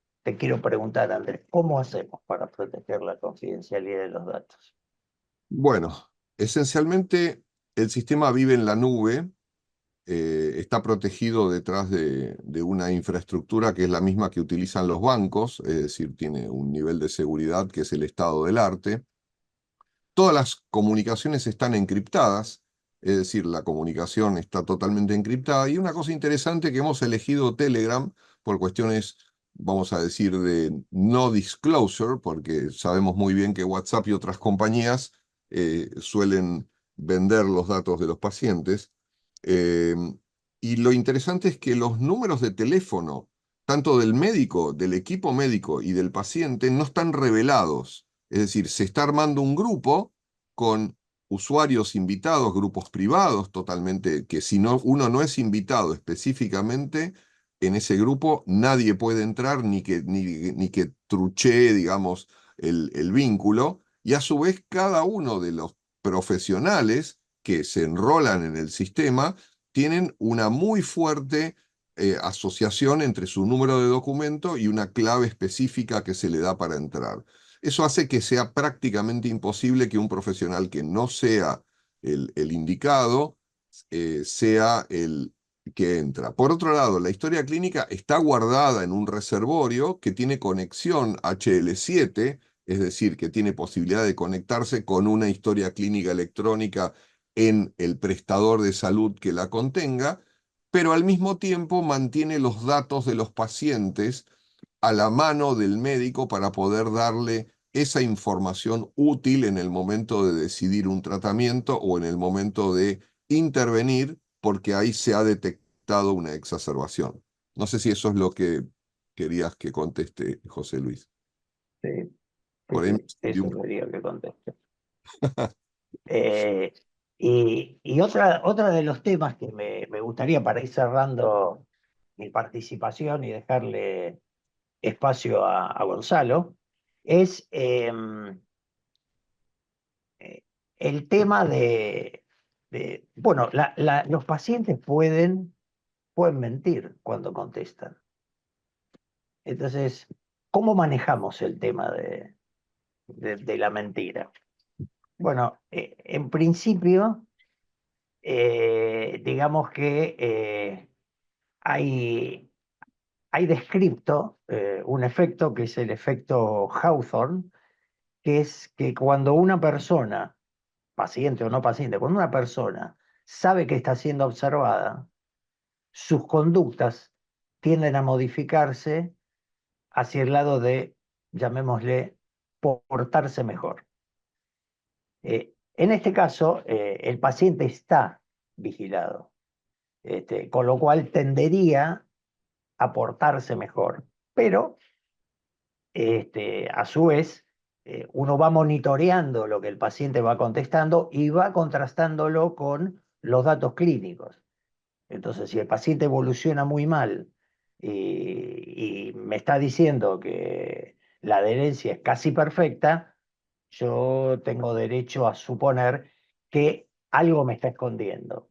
preguntar, Andrés, ¿cómo hacemos para proteger la confidencialidad de los datos? Bueno, esencialmente el sistema vive en la nube, está protegido detrás de una infraestructura que es la misma que utilizan los bancos, es decir, tiene un nivel de seguridad que es el estado del arte. Todas las comunicaciones están encriptadas, es decir, la comunicación está totalmente encriptada. Y una cosa interesante que hemos elegido Telegram por cuestiones, vamos a decir, de no disclosure, porque sabemos muy bien que WhatsApp y otras compañías suelen vender los datos de los pacientes. Eh, y lo interesante es que los números de teléfono, tanto del médico, del equipo médico y del paciente, no están revelados. Es decir, se está armando un grupo con usuarios invitados, grupos privados totalmente, que si uno no es invitado específicamente, en ese grupo nadie puede entrar ni que truchee, digamos, el vínculo. Y a su vez cada uno de los profesionales que se enrolan en el sistema tienen una muy fuerte asociación entre su número de documento y una clave específica que se le da para entrar. Eso hace que sea prácticamente imposible que un profesional que no sea el indicado sea el que entra. Por otro lado, la historia clínica está guardada en un reservorio que tiene conexión HL7, es decir, que tiene posibilidad de conectarse con una historia clínica electrónica en el prestador de salud que la contenga, pero al mismo tiempo mantiene los datos de los pacientes a la mano del médico para poder darle esa información útil en el momento de decidir un tratamiento o en el momento de intervenir, porque ahí se ha detectado una exacerbación. No sé si eso es lo que querías que conteste, José Luis. Sí, Por ahí me sí, extendí eso un- quería que conteste. Eh, y otra de los temas que me gustaría para ir cerrando mi participación y dejarle espacio a Gonzalo es el tema bueno, los pacientes pueden mentir cuando contestan. Entonces, ¿cómo manejamos el tema de la mentira? Bueno, en principio, digamos que hay descrito un efecto que es el efecto Hawthorne, que es que cuando una persona, paciente o no paciente, cuando una persona sabe que está siendo observada, sus conductas tienden a modificarse hacia el lado de, llamémosle, portarse mejor. En este caso, el paciente está vigilado, con lo cual tendería a portarse mejor, pero a su vez, uno va monitoreando lo que el paciente va contestando y va contrastándolo con los datos clínicos. Entonces, si el paciente evoluciona muy mal y me está diciendo que la adherencia es casi perfecta, yo tengo derecho a suponer que algo me está escondiendo.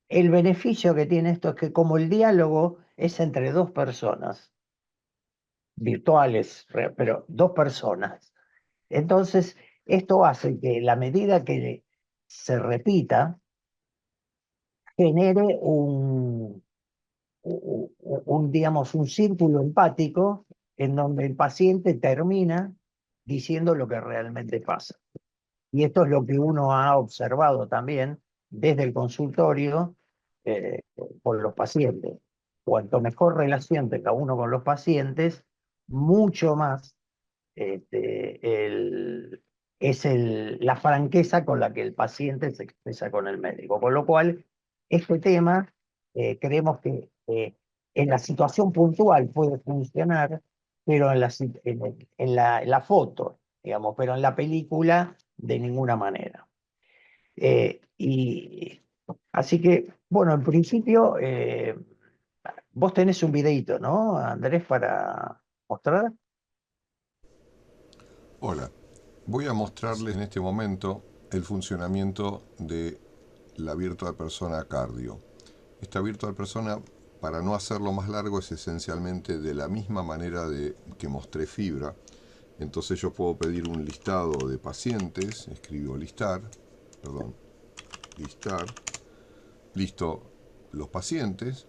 El beneficio que tiene esto es que como el diálogo es entre dos personas, virtuales, pero dos personas, entonces esto hace que la medida que se repita, genere digamos, un círculo empático en donde el paciente termina diciendo lo que realmente pasa. Y esto es lo que uno ha observado también desde el consultorio eh, con los pacientes. Cuanto mejor relación tenga uno con los pacientes, mucho más la franqueza con la que el paciente se expresa con el médico. Con lo cual, este tema creemos que en la situación puntual puede funcionar, pero en la foto, digamos, pero en la película de ninguna manera. Y así que, bueno, en principio, vos tenés un videíto, ¿no, Andrés, para mostrar? Hola, voy a mostrarles en este momento el funcionamiento de la Virtual Persona Cardio. Esta Virtual Persona, para no hacerlo más largo, es esencialmente de la misma manera que mostré Fibra. Entonces yo puedo pedir un listado de pacientes, escribo listar, listo los pacientes,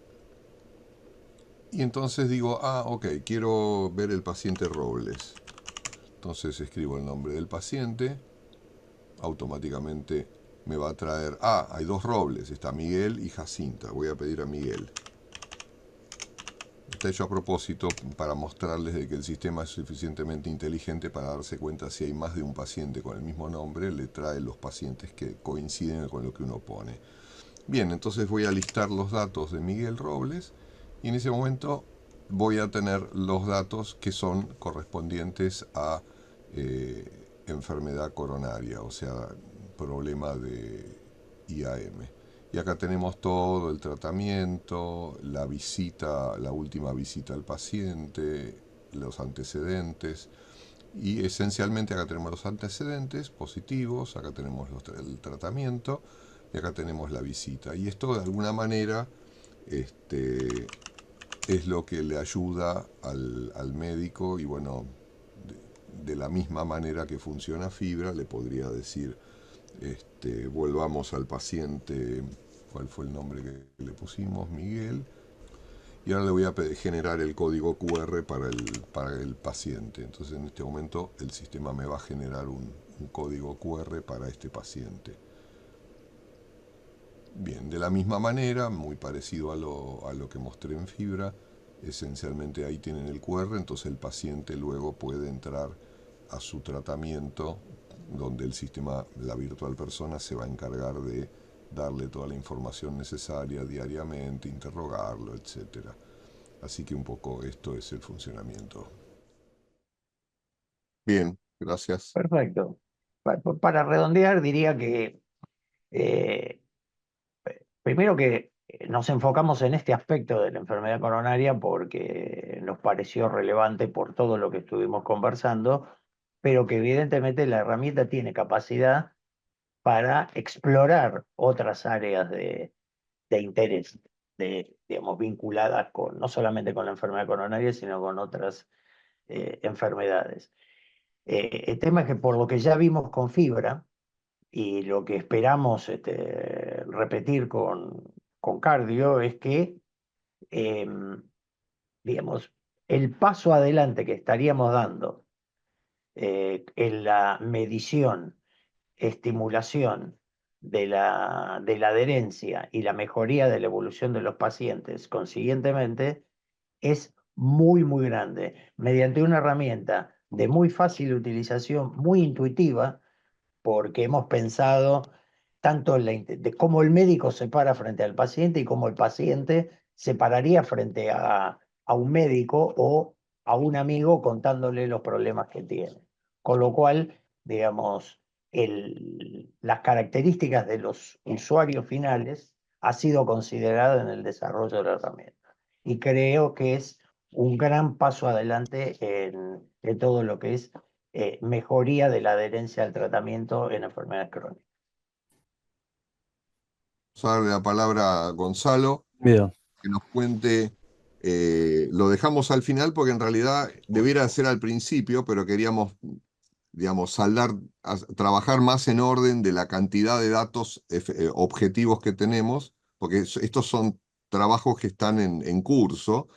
y entonces digo, ok, quiero ver el paciente Robles. Entonces escribo el nombre del paciente, automáticamente me va a traer, hay dos Robles, está Miguel y Jacinta, voy a pedir a Miguel. Está hecho a propósito para mostrarles de que el sistema es suficientemente inteligente para darse cuenta si hay más de un paciente con el mismo nombre, le trae los pacientes que coinciden con lo que uno pone. Bien, entonces voy a listar los datos de Miguel Robles y en ese momento voy a tener los datos que son correspondientes a enfermedad coronaria, o sea, problema de IAM. Y acá tenemos todo el tratamiento, la visita, la última visita al paciente, los antecedentes. Y esencialmente acá tenemos los antecedentes positivos, acá tenemos el tratamiento y acá tenemos la visita. Y esto de alguna manera es lo que le ayuda al médico y bueno, de la misma manera que funciona Fibra, le podría decir, volvamos al paciente cuál fue el nombre que le pusimos, Miguel. Y ahora le voy a generar el código QR para el paciente. Entonces en este momento el sistema me va a generar un código QR para este paciente. Bien, de la misma manera, muy parecido a lo que mostré en Fibra, esencialmente ahí tienen el QR, entonces el paciente luego puede entrar a su tratamiento, donde el sistema, la virtual persona, se va a encargar de darle toda la información necesaria diariamente, interrogarlo, etcétera. Así que un poco esto es el funcionamiento. Bien, gracias. Perfecto. Para redondear, diría que eh, primero que nos enfocamos en este aspecto de la enfermedad coronaria porque nos pareció relevante por todo lo que estuvimos conversando, pero que evidentemente la herramienta tiene capacidad para explorar otras áreas de interés, digamos, vinculadas con, no solamente con la enfermedad coronaria, sino con otras enfermedades. El tema es que por lo que ya vimos con Fibra y lo que esperamos repetir con cardio es que, eh, digamos, el paso adelante que estaríamos dando en la medición, estimulación de la adherencia y la mejoría de la evolución de los pacientes, consiguientemente, es muy, muy grande. Mediante una herramienta de muy fácil utilización, muy intuitiva, porque hemos pensado tanto en de cómo el médico se para frente al paciente y cómo el paciente se pararía frente a un médico o a un amigo contándole los problemas que tiene. Con lo cual, digamos, las características de los usuarios finales ha sido considerado en el desarrollo de la herramienta. Y creo que es un gran paso adelante en todo lo que es mejoría de la adherencia al tratamiento en enfermedades crónicas. Vamos a darle la palabra a Gonzalo, Bien, que nos cuente, lo dejamos al final porque en realidad debiera ser al principio, pero queríamos, digamos, trabajar más en orden de la cantidad de datos objetivos que tenemos, porque estos son trabajos que están en curso,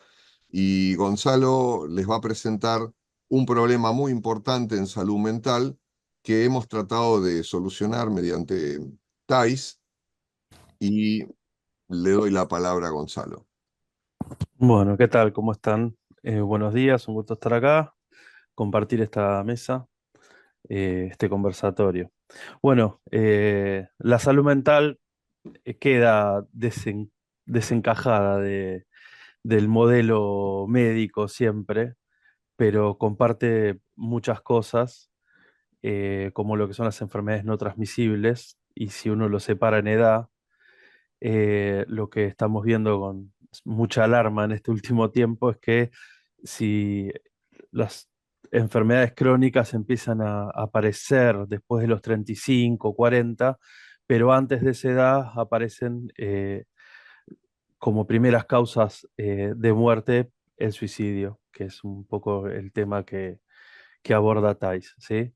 y Gonzalo les va a presentar un problema muy importante en salud mental que hemos tratado de solucionar mediante TAIS, y le doy la palabra a Gonzalo. bueno, ¿qué tal? ¿Cómo están? Buenos días, un gusto estar acá, compartir esta mesa, este conversatorio. Bueno, la salud mental queda desencajada del modelo médico siempre, pero comparte muchas cosas, como lo que son las enfermedades no transmisibles, y si uno lo separa en edad, lo que estamos viendo con mucha alarma en este último tiempo es que si las enfermedades crónicas empiezan a aparecer después de los 35, 40, pero antes de esa edad aparecen como primeras causas de muerte el suicidio, que es un poco el tema que aborda TAIS, ¿sí?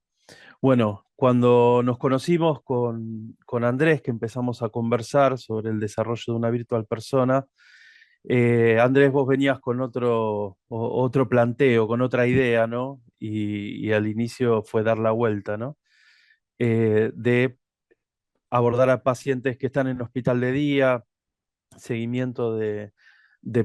Bueno, cuando nos conocimos con Andrés, que empezamos a conversar sobre el desarrollo de una virtual persona, Andrés, vos venías con otro planteo, con otra idea, ¿no? Y al inicio fue dar la vuelta, ¿no? De abordar a pacientes que están en hospital de día, seguimiento de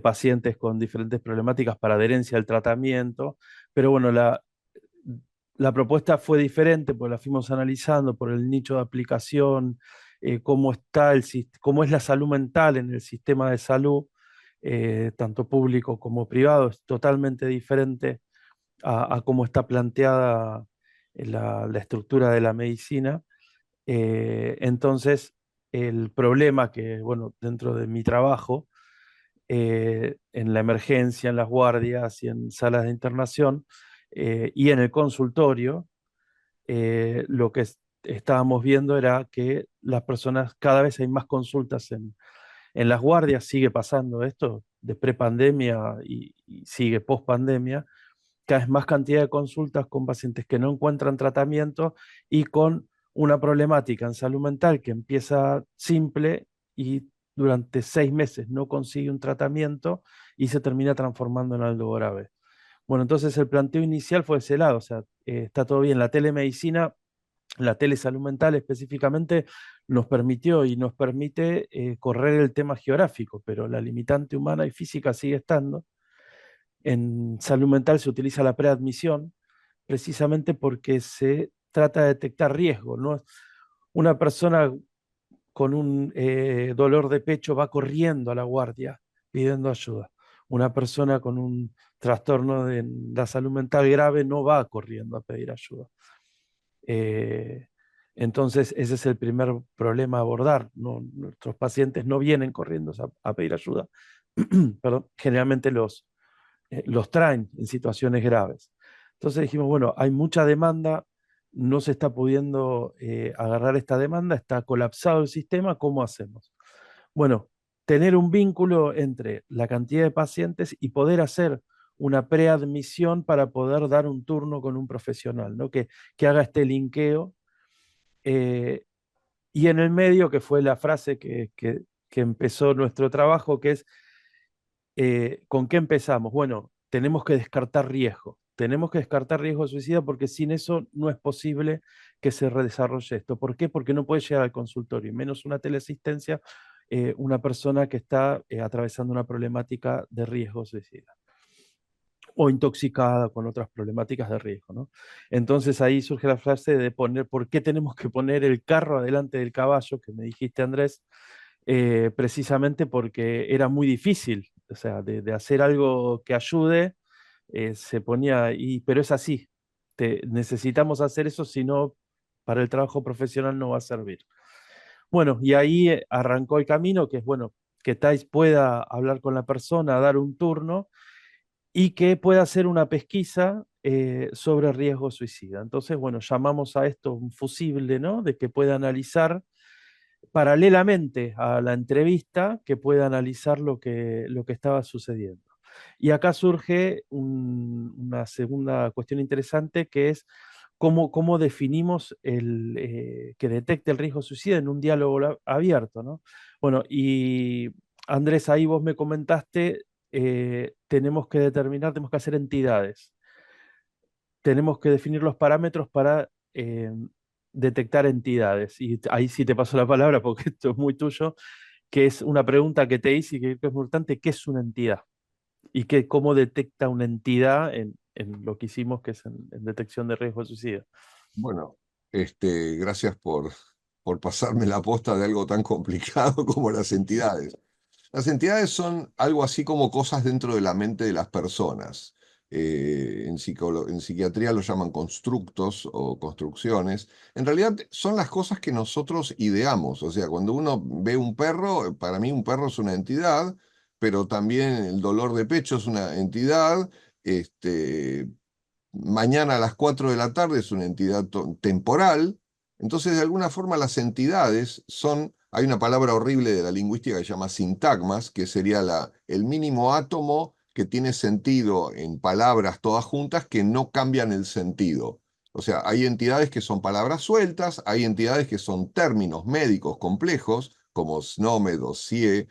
pacientes con diferentes problemáticas para adherencia al tratamiento, pero bueno, la propuesta fue diferente, pues la fuimos analizando por el nicho de aplicación, cómo está cómo es la salud mental en el sistema de salud, tanto público como privado, es totalmente diferente a cómo está planteada la estructura de la medicina. Entonces, el problema que, bueno, dentro de mi trabajo, en la emergencia, en las guardias y en salas de internación, y en el consultorio, lo que estábamos viendo era que las personas, cada vez hay más consultas en las guardias, sigue pasando esto de prepandemia y sigue pospandemia, cada vez más cantidad de consultas con pacientes que no encuentran tratamiento y con una problemática en salud mental que empieza simple y durante 6 meses no consigue un tratamiento y se termina transformando en algo grave. Bueno, entonces el planteo inicial fue de ese lado, o sea, está todo bien, la telemedicina, la telesalud mental específicamente, nos permitió y nos permite correr el tema geográfico, pero la limitante humana y física sigue estando. En salud mental se utiliza la preadmisión, precisamente porque se trata de detectar riesgo, ¿no? Una persona con un dolor de pecho va corriendo a la guardia pidiendo ayuda. Una persona con un trastorno de la salud mental grave no va corriendo a pedir ayuda. Entonces, ese es el primer problema a abordar. No, nuestros pacientes no vienen corriendo a pedir ayuda. Perdón, generalmente los traen en situaciones graves. Entonces dijimos, bueno, hay mucha demanda, no se está pudiendo agarrar esta demanda, está colapsado el sistema, ¿cómo hacemos? Bueno, tener un vínculo entre la cantidad de pacientes y poder hacer una preadmisión para poder dar un turno con un profesional, ¿no? Que haga este linkeo. Y en el medio, que fue la frase que empezó nuestro trabajo, que es, ¿con qué empezamos? Bueno, tenemos que descartar riesgo. Tenemos que descartar riesgo de suicida porque sin eso no es posible que se redesarrolle esto. ¿Por qué? Porque no puede llegar al consultorio, y menos una teleasistencia, una persona que está atravesando una problemática de riesgo suicida o intoxicada con otras problemáticas de riesgo, ¿no? Entonces ahí surge la frase de poner, ¿por qué tenemos que poner el carro adelante del caballo? Que me dijiste, Andrés, precisamente porque era muy difícil, o sea, de hacer algo que ayude, se ponía, pero es así, necesitamos hacer eso, si no, para el trabajo profesional no va a servir. Bueno, y ahí arrancó el camino, que es, bueno, que Thais pueda hablar con la persona, dar un turno, y que pueda hacer una pesquisa sobre riesgo suicida. Entonces, bueno, llamamos a esto un fusible, ¿no? De que pueda analizar paralelamente a la entrevista, que pueda analizar lo que estaba sucediendo. Y acá surge una segunda cuestión interesante, que es cómo definimos que detecte el riesgo suicida en un diálogo abierto, ¿no? Bueno, y Andrés, ahí vos me comentaste, tenemos que hacer entidades, tenemos que definir los parámetros para detectar entidades. Y ahí sí te paso la palabra porque esto es muy tuyo, que es una pregunta que te hice y que creo que es importante: ¿qué es una entidad? Y cómo detecta una entidad en lo que hicimos, que es en detección de riesgo de suicidio. Bueno, gracias por pasarme la posta de algo tan complicado como las entidades. Las entidades son algo así como cosas dentro de la mente de las personas. En psiquiatría lo llaman constructos o construcciones. En realidad son las cosas que nosotros ideamos. O sea, cuando uno ve un perro, para mí un perro es una entidad, pero también el dolor de pecho es una entidad. Mañana a las 4 de la tarde es una entidad temporal. Entonces, de alguna forma, las entidades son, hay una palabra horrible de la lingüística que se llama sintagmas, que sería el mínimo átomo que tiene sentido en palabras todas juntas que no cambian el sentido. O sea, hay entidades que son palabras sueltas, hay entidades que son términos médicos complejos, como SNOMED o CIE,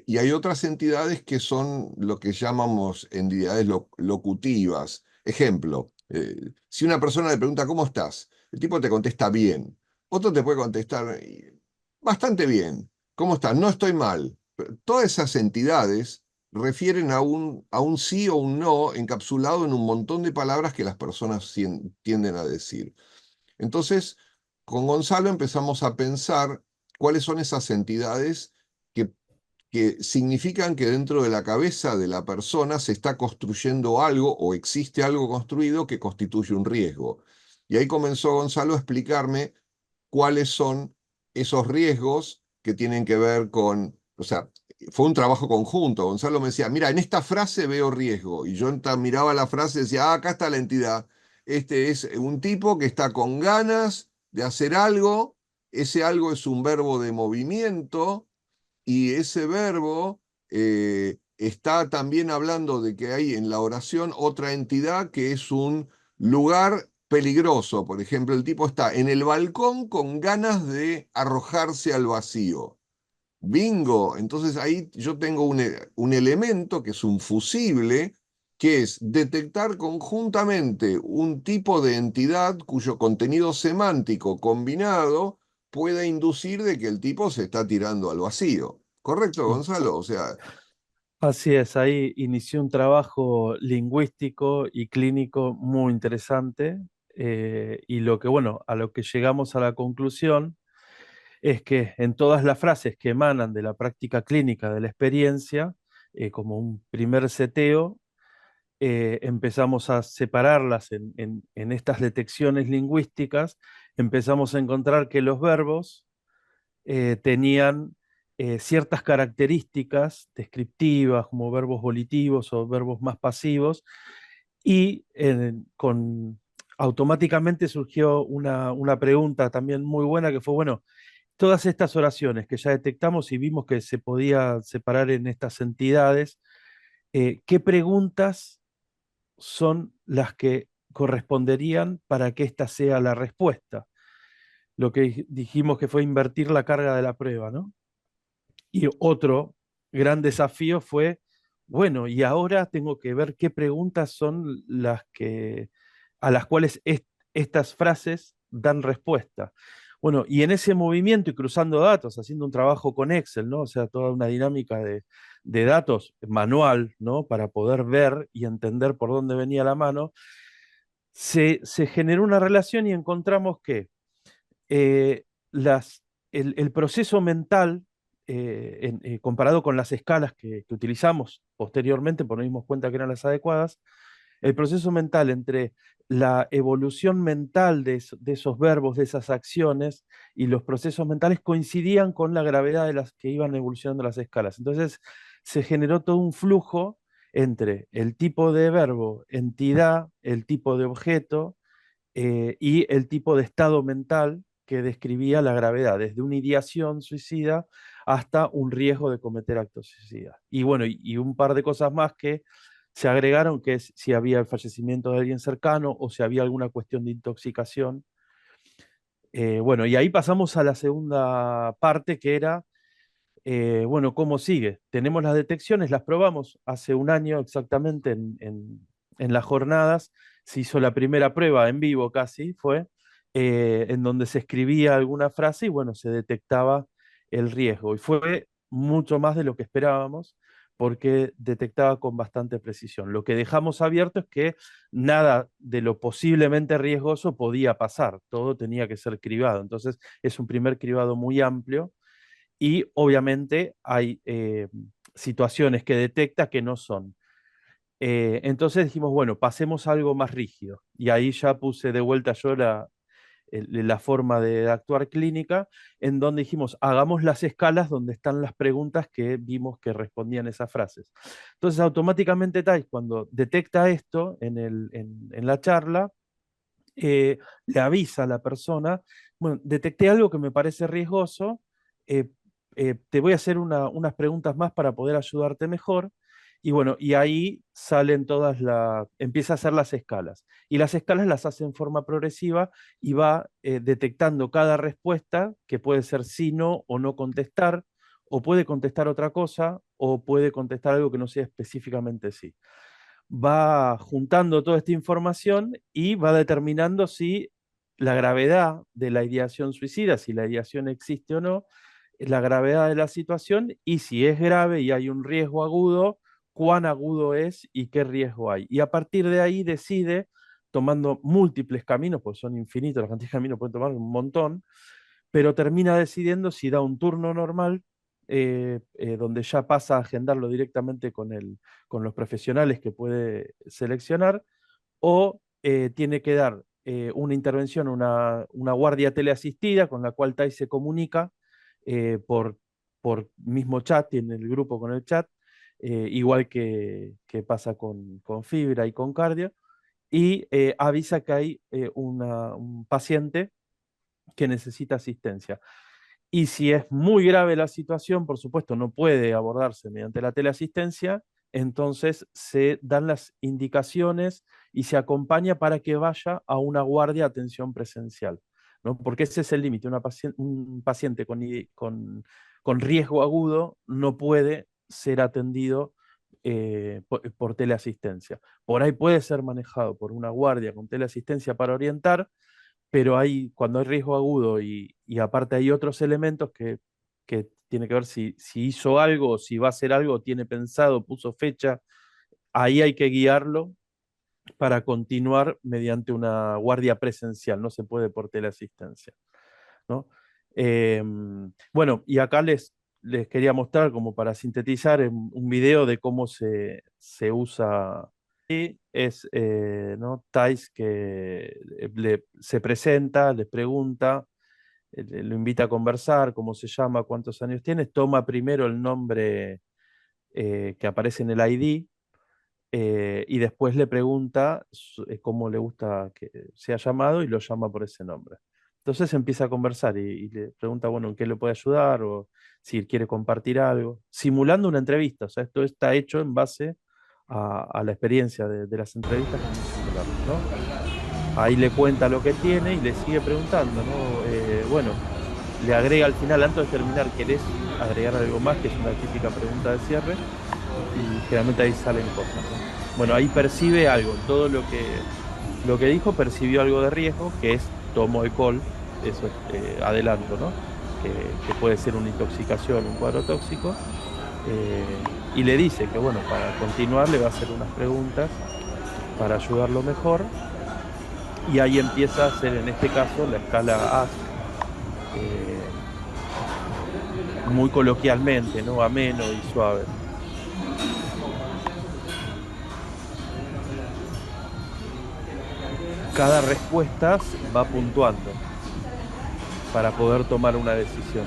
y hay otras entidades que son lo que llamamos entidades locutivas. Ejemplo, si una persona le pregunta ¿cómo estás?, el tipo te contesta bien. Otro te puede contestar bastante bien. ¿Cómo estás? No estoy mal. Pero todas esas entidades refieren a un sí o un no encapsulado en un montón de palabras que las personas tienden a decir. Entonces, con Gonzalo empezamos a pensar cuáles son esas entidades que significan que dentro de la cabeza de la persona se está construyendo algo o existe algo construido que constituye un riesgo. Y ahí comenzó Gonzalo a explicarme cuáles son esos riesgos que tienen que ver con, o sea, fue un trabajo conjunto. Gonzalo me decía, mira, en esta frase veo riesgo. Y yo miraba la frase y decía, acá está la entidad. Este es un tipo que está con ganas de hacer algo. Ese algo es un verbo de movimiento y ese verbo está también hablando de que hay en la oración otra entidad que es un lugar peligroso. Por ejemplo, el tipo está en el balcón con ganas de arrojarse al vacío. Bingo. Entonces ahí yo tengo un elemento que es un fusible, que es detectar conjuntamente un tipo de entidad cuyo contenido semántico combinado pueda inducir de que el tipo se está tirando al vacío. ¿Correcto, Gonzalo? O sea, Así es, ahí inició un trabajo lingüístico y clínico muy interesante, y lo que, bueno, a lo que llegamos a la conclusión es que en todas las frases que emanan de la práctica clínica de la experiencia, como un primer seteo, empezamos a separarlas en estas detecciones lingüísticas, empezamos a encontrar que los verbos tenían ciertas características descriptivas, como verbos volitivos o verbos más pasivos, y automáticamente surgió una pregunta también muy buena que fue, bueno, todas estas oraciones que ya detectamos y vimos que se podía separar en estas entidades, ¿qué preguntas son las que corresponderían para que esta sea la respuesta? Lo que dijimos que fue invertir la carga de la prueba, ¿no? Y otro gran desafío fue, bueno, y ahora tengo que ver qué preguntas son a las cuales estas frases dan respuesta. Bueno, y en ese movimiento y cruzando datos, haciendo un trabajo con Excel, ¿no? O sea, toda una dinámica de datos manual, ¿no? Para poder ver y entender por dónde venía la mano, se generó una relación y encontramos que eh, el proceso mental, comparado con las escalas que utilizamos posteriormente, porque nos dimos cuenta que eran las adecuadas, el proceso mental entre la evolución mental de esos verbos, de esas acciones, y los procesos mentales coincidían con la gravedad de las que iban evolucionando las escalas. Entonces se generó todo un flujo entre el tipo de verbo, entidad, el tipo de objeto, y el tipo de estado mental que describía la gravedad, desde una ideación suicida hasta un riesgo de cometer actos suicidas. Y bueno, y un par de cosas más que se agregaron, que es si había el fallecimiento de alguien cercano o si había alguna cuestión de intoxicación. Bueno, y ahí pasamos a la segunda parte, que era, bueno, ¿cómo sigue? Tenemos las detecciones, las probamos hace un año exactamente en las jornadas. Se hizo la primera prueba en vivo casi, fue, en donde se escribía alguna frase y bueno, se detectaba el riesgo. Y fue mucho más de lo que esperábamos porque detectaba con bastante precisión. Lo que dejamos abierto es que nada de lo posiblemente riesgoso podía pasar, todo tenía que ser cribado. Entonces es un primer cribado muy amplio y obviamente hay situaciones que detecta que no son. Entonces dijimos, bueno, pasemos a algo más rígido. Y ahí ya puse de vuelta yo la forma de actuar clínica, en donde dijimos, hagamos las escalas donde están las preguntas que vimos que respondían esas frases. Entonces automáticamente TAIS, cuando detecta esto en la charla, le avisa a la persona, bueno, detecté algo que me parece riesgoso, eh, te voy a hacer unas preguntas más para poder ayudarte mejor. Y bueno, y ahí salen empieza a hacer las escalas. Y las escalas las hace en forma progresiva y va detectando cada respuesta, que puede ser sí, no o no contestar, o puede contestar otra cosa, o puede contestar algo que no sea específicamente sí. Va juntando toda esta información y va determinando si la gravedad de la ideación suicida, si la ideación existe o no, la gravedad de la situación, y si es grave y hay un riesgo agudo, cuán agudo es y qué riesgo hay. Y a partir de ahí decide, tomando múltiples caminos, pues son infinitos, la cantidad de caminos pueden tomar un montón, pero termina decidiendo si da un turno normal, donde ya pasa a agendarlo directamente con los profesionales que puede seleccionar, o tiene que dar una intervención, una guardia teleasistida con la cual TAI se comunica por mismo chat, tiene el grupo con el chat, igual que pasa con Fibra y con Cardio, y avisa que hay un paciente que necesita asistencia. Y si es muy grave la situación, por supuesto, no puede abordarse mediante la teleasistencia, entonces se dan las indicaciones y se acompaña para que vaya a una guardia de atención presencial, ¿no? Porque ese es el límite. Un paciente con riesgo agudo no puede ser atendido por teleasistencia. Por ahí puede ser manejado por una guardia con teleasistencia para orientar, pero cuando hay riesgo agudo y aparte hay otros elementos que tiene que ver si hizo algo, si va a hacer algo, tiene pensado, puso fecha, ahí hay que guiarlo para continuar mediante una guardia presencial, no se puede por teleasistencia, ¿no? Bueno, y acá les quería mostrar, como para sintetizar, un video de cómo se usa. Y es ¿no? Thais que se presenta, les pregunta, lo invita a conversar, cómo se llama, cuántos años tiene, toma primero el nombre que aparece en el ID, y después le pregunta cómo le gusta que sea llamado y lo llama por ese nombre. Entonces empieza a conversar y le pregunta, bueno, en qué le puede ayudar o si quiere compartir algo, simulando una entrevista. O sea, esto está hecho en base a la experiencia de las entrevistas con un simulador, ¿no? Ahí le cuenta lo que tiene y le sigue preguntando, ¿no? Bueno, le agrega al final, antes de terminar, ¿querés agregar algo más? Que es una típica pregunta de cierre y generalmente ahí salen cosas, ¿no? Bueno, ahí percibe algo, todo lo que dijo percibió algo de riesgo, que es tomo alcohol, eso es adelanto, ¿no? Que puede ser una intoxicación, un cuadro tóxico, y le dice que bueno, para continuar le va a hacer unas preguntas para ayudarlo mejor, y ahí empieza a hacer en este caso la escala ASK, muy coloquialmente, ¿no? Ameno y suave. Cada respuesta va puntuando para poder tomar una decisión.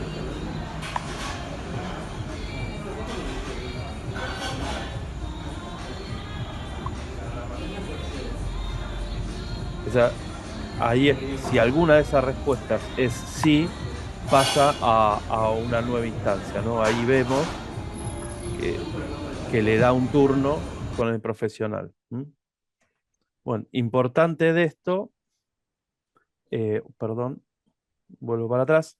O sea, si alguna de esas respuestas es sí, pasa a una nueva instancia, ¿no? Ahí vemos que le da un turno con el profesional. Bueno, importante de esto, perdón, vuelvo para atrás.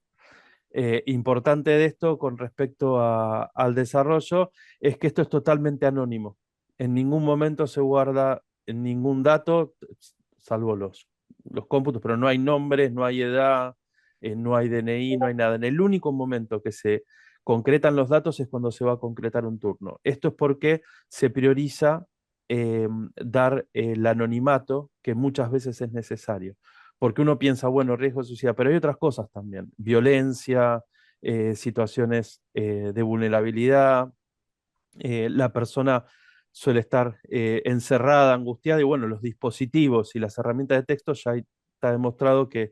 Importante de esto con respecto al desarrollo es que esto es totalmente anónimo. En ningún momento se guarda ningún dato, salvo los cómputos, pero no hay nombres, no hay edad, no hay DNI, no hay nada. En el único momento que se concretan los datos es cuando se va a concretar un turno. Esto es porque se prioriza dar el anonimato, que muchas veces es necesario. Porque uno piensa, bueno, riesgo de suicidio, pero hay otras cosas también, violencia, situaciones de vulnerabilidad, la persona suele estar encerrada, angustiada, y bueno, los dispositivos y las herramientas de texto ya está demostrado que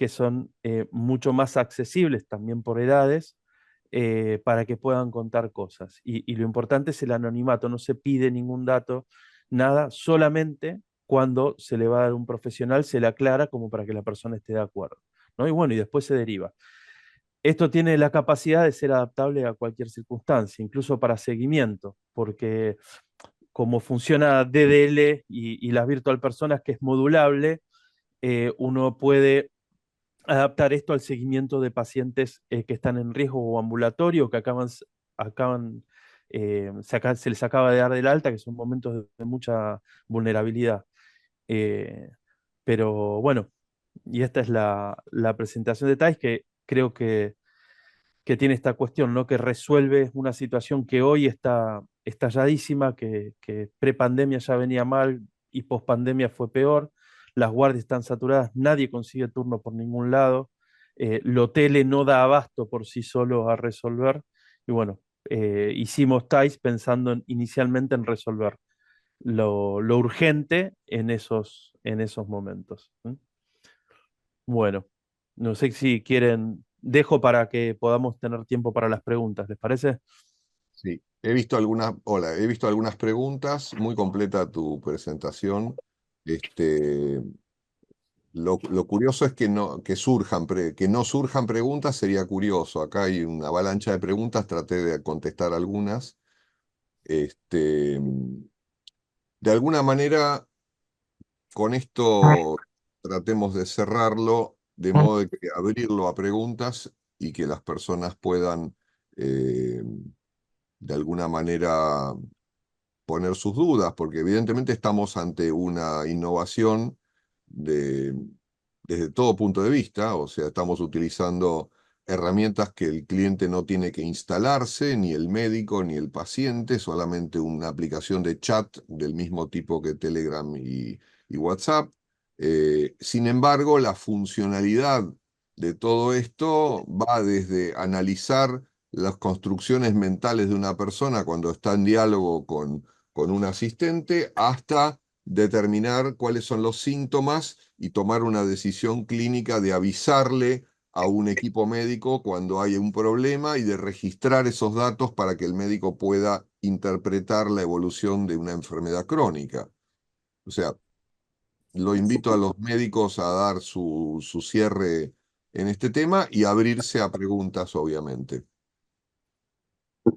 son mucho más accesibles también por edades, para que puedan contar cosas. Y lo importante es el anonimato, no se pide ningún dato, nada, solamente cuando se le va a dar un profesional se le aclara como para que la persona esté de acuerdo, ¿no? Y bueno, y después se deriva. Esto tiene la capacidad de ser adaptable a cualquier circunstancia, incluso para seguimiento, porque como funciona DDL y las virtual personas, que es modulable, uno puede adaptar esto al seguimiento de pacientes que están en riesgo o ambulatorio, que se les acaba de dar del alta, que son momentos de mucha vulnerabilidad. Pero bueno, y esta es la presentación de TAIS, que creo que tiene esta cuestión, ¿no? Que resuelve una situación que hoy está estalladísima, que pre-pandemia ya venía mal y post-pandemia fue peor. Las guardias están saturadas, nadie consigue turno por ningún lado. Lo tele no da abasto por sí solo a resolver. Y bueno, hicimos TAIS pensando inicialmente en resolver lo urgente en esos momentos. Bueno, no sé si quieren, dejo para que podamos tener tiempo para las preguntas, ¿les parece? Sí, hola, he visto algunas preguntas, muy completa tu presentación. Lo curioso es que que no surjan preguntas sería curioso. Acá hay una avalancha de preguntas, traté de contestar algunas. De alguna manera, con esto tratemos de cerrarlo. de modo de que abrirlo a preguntas y que las personas puedan de alguna manera poner sus dudas, porque evidentemente estamos ante una innovación desde todo punto de vista, o sea, estamos utilizando herramientas que el cliente no tiene que instalarse, ni el médico, ni el paciente, solamente una aplicación de chat del mismo tipo que Telegram y WhatsApp. Sin embargo, la funcionalidad de todo esto va desde analizar las construcciones mentales de una persona cuando está en diálogo con un asistente hasta determinar cuáles son los síntomas y tomar una decisión clínica de avisarle a un equipo médico cuando hay un problema y de registrar esos datos para que el médico pueda interpretar la evolución de una enfermedad crónica. O sea, lo invito a los médicos a dar su cierre en este tema y abrirse a preguntas, obviamente.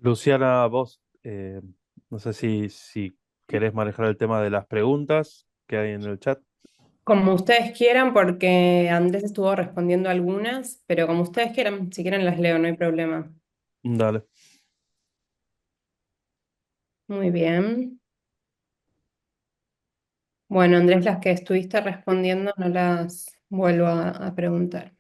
Luciana, vos, no sé si querés manejar el tema de las preguntas que hay en el chat. Como ustedes quieran, porque Andrés estuvo respondiendo algunas, pero como ustedes quieran, si quieren las leo, no hay problema. Dale. Muy bien. Bueno, Andrés, las que estuviste respondiendo no las vuelvo a preguntar.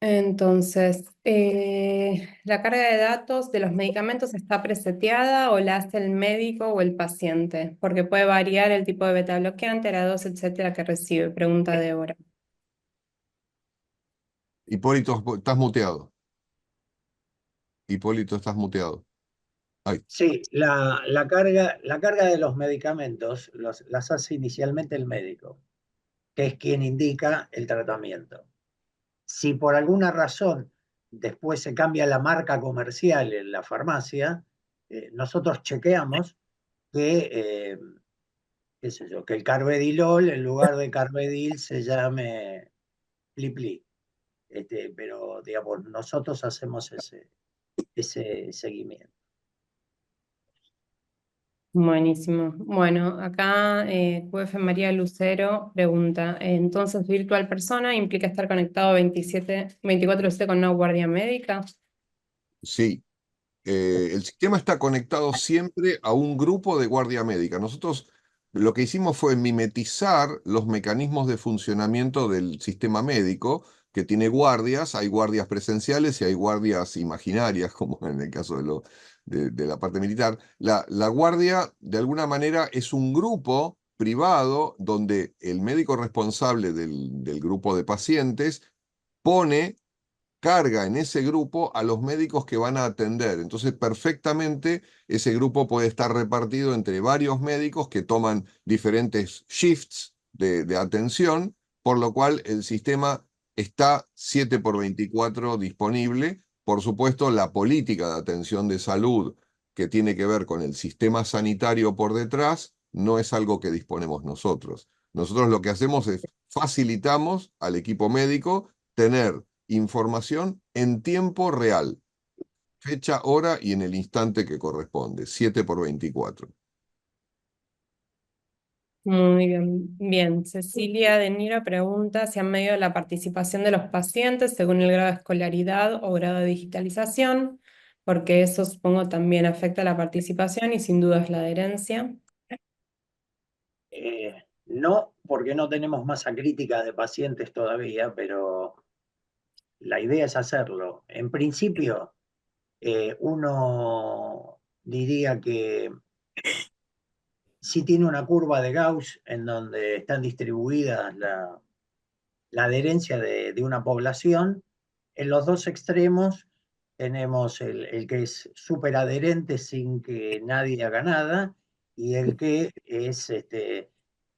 Entonces, ¿la carga de datos de los medicamentos está preseteada o la hace el médico o el paciente? Porque puede variar el tipo de beta bloqueante, la dosis, etcétera, que recibe. Pregunta Débora. Hipólito, estás muteado. Hipólito, estás muteado. Ay. Sí, la carga de los medicamentos las hace inicialmente el médico, que es quien indica el tratamiento. Si por alguna razón después se cambia la marca comercial en la farmacia, nosotros chequeamos que, qué sé yo, que el carvedilol en lugar de carvedil se llame Plipli. Pero digamos, nosotros hacemos ese seguimiento. Buenísimo. Bueno, acá QF María Lucero pregunta, entonces virtual persona implica estar conectado 24/7 con una guardia médica. Sí, el sistema está conectado siempre a un grupo de guardia médica. Nosotros lo que hicimos fue mimetizar los mecanismos de funcionamiento del sistema médico, que tiene guardias, hay guardias presenciales y hay guardias imaginarias, como en el caso de la parte militar. La guardia, de alguna manera, es un grupo privado donde el médico responsable del grupo de pacientes carga en ese grupo a los médicos que van a atender. Entonces, perfectamente ese grupo puede estar repartido entre varios médicos que toman diferentes shifts de atención, por lo cual el sistema está 7/24 disponible. Por supuesto, la política de atención de salud que tiene que ver con el sistema sanitario por detrás no es algo que disponemos nosotros. Nosotros lo que hacemos es facilitamos al equipo médico tener información en tiempo real, fecha, hora y en el instante que corresponde, 7/24. Muy bien. Bien. Cecilia De Niro pregunta si han medido la participación de los pacientes según el grado de escolaridad o grado de digitalización, porque eso supongo también afecta la participación y sin duda es la adherencia. No, porque no tenemos masa crítica de pacientes todavía, pero la idea es hacerlo. En principio, uno diría que sí tiene una curva de Gauss en donde están distribuidas la adherencia de una población. En los dos extremos tenemos el que es súper adherente sin que nadie haga nada y el que es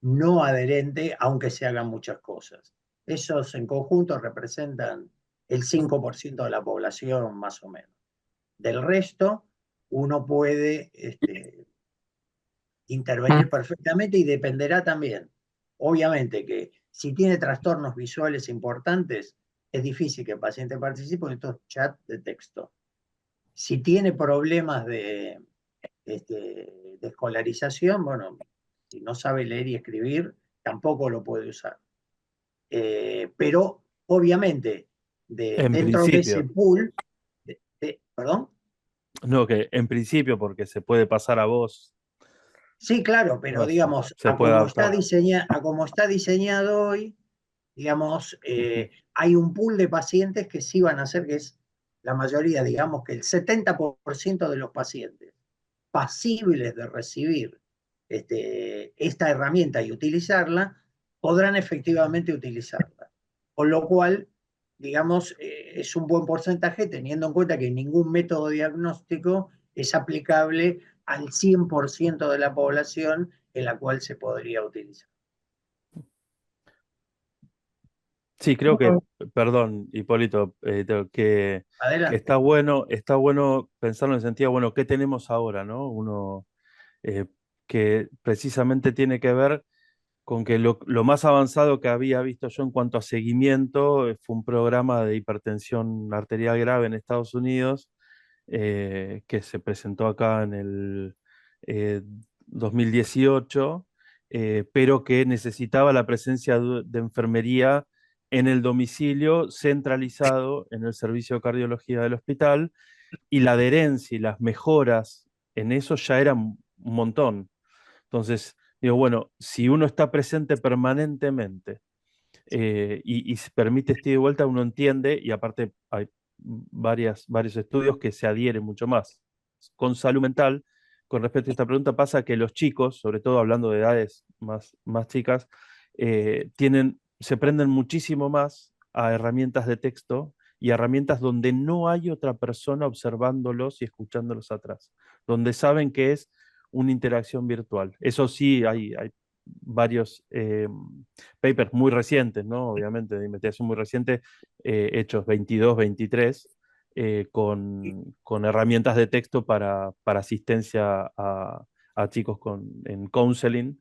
no adherente aunque se hagan muchas cosas. Esos en conjunto representan el 5% de la población más o menos. Del resto, uno puede intervenir perfectamente y dependerá también. Obviamente que si tiene trastornos visuales importantes, es difícil que el paciente participe en estos chats de texto. Si tiene problemas de escolarización, bueno, si no sabe leer y escribir, tampoco lo puede usar. pero obviamente En dentro de ese principio, pool, ¿perdón? no, que en principio porque se puede pasar a vos, Sí, claro, pero no sé, digamos, se puede adaptar. a como está diseñado hoy, digamos, hay un pool de pacientes que sí van a ser, que es la mayoría, digamos que el 70% de los pacientes pasibles de recibir esta herramienta y utilizarla, podrán efectivamente utilizarla. Con lo cual, digamos, es un buen porcentaje teniendo en cuenta que ningún método diagnóstico es aplicable al 100% de la población en la cual se podría utilizar. Sí, creo que, perdón, Hipólito, que Adelante. está bueno pensarlo en el sentido, bueno, ¿qué tenemos ahora, no? Uno eh, que precisamente tiene que ver con que lo más avanzado que había visto yo en cuanto a seguimiento fue un programa de hipertensión arterial grave en Estados Unidos que se presentó acá en el eh, 2018, pero que necesitaba la presencia de enfermería en el domicilio centralizado en el servicio de cardiología del hospital y la adherencia y las mejoras en eso ya eran un montón. Entonces, digo, bueno, si uno está presente permanentemente y se permite este ida y vuelta, uno entiende, y aparte hay varios estudios que se adhieren mucho más. Con salud mental, con respecto a esta pregunta, pasa que los chicos, sobre todo hablando de edades más chicas, se prenden muchísimo más a herramientas de texto y a herramientas donde no hay otra persona observándolos y escuchándolos atrás, donde saben que es una interacción virtual. Eso sí, hay varios papers muy recientes, ¿no? Obviamente, de investigación muy reciente, hechos 22, 23, con herramientas de texto para asistencia a chicos en counseling,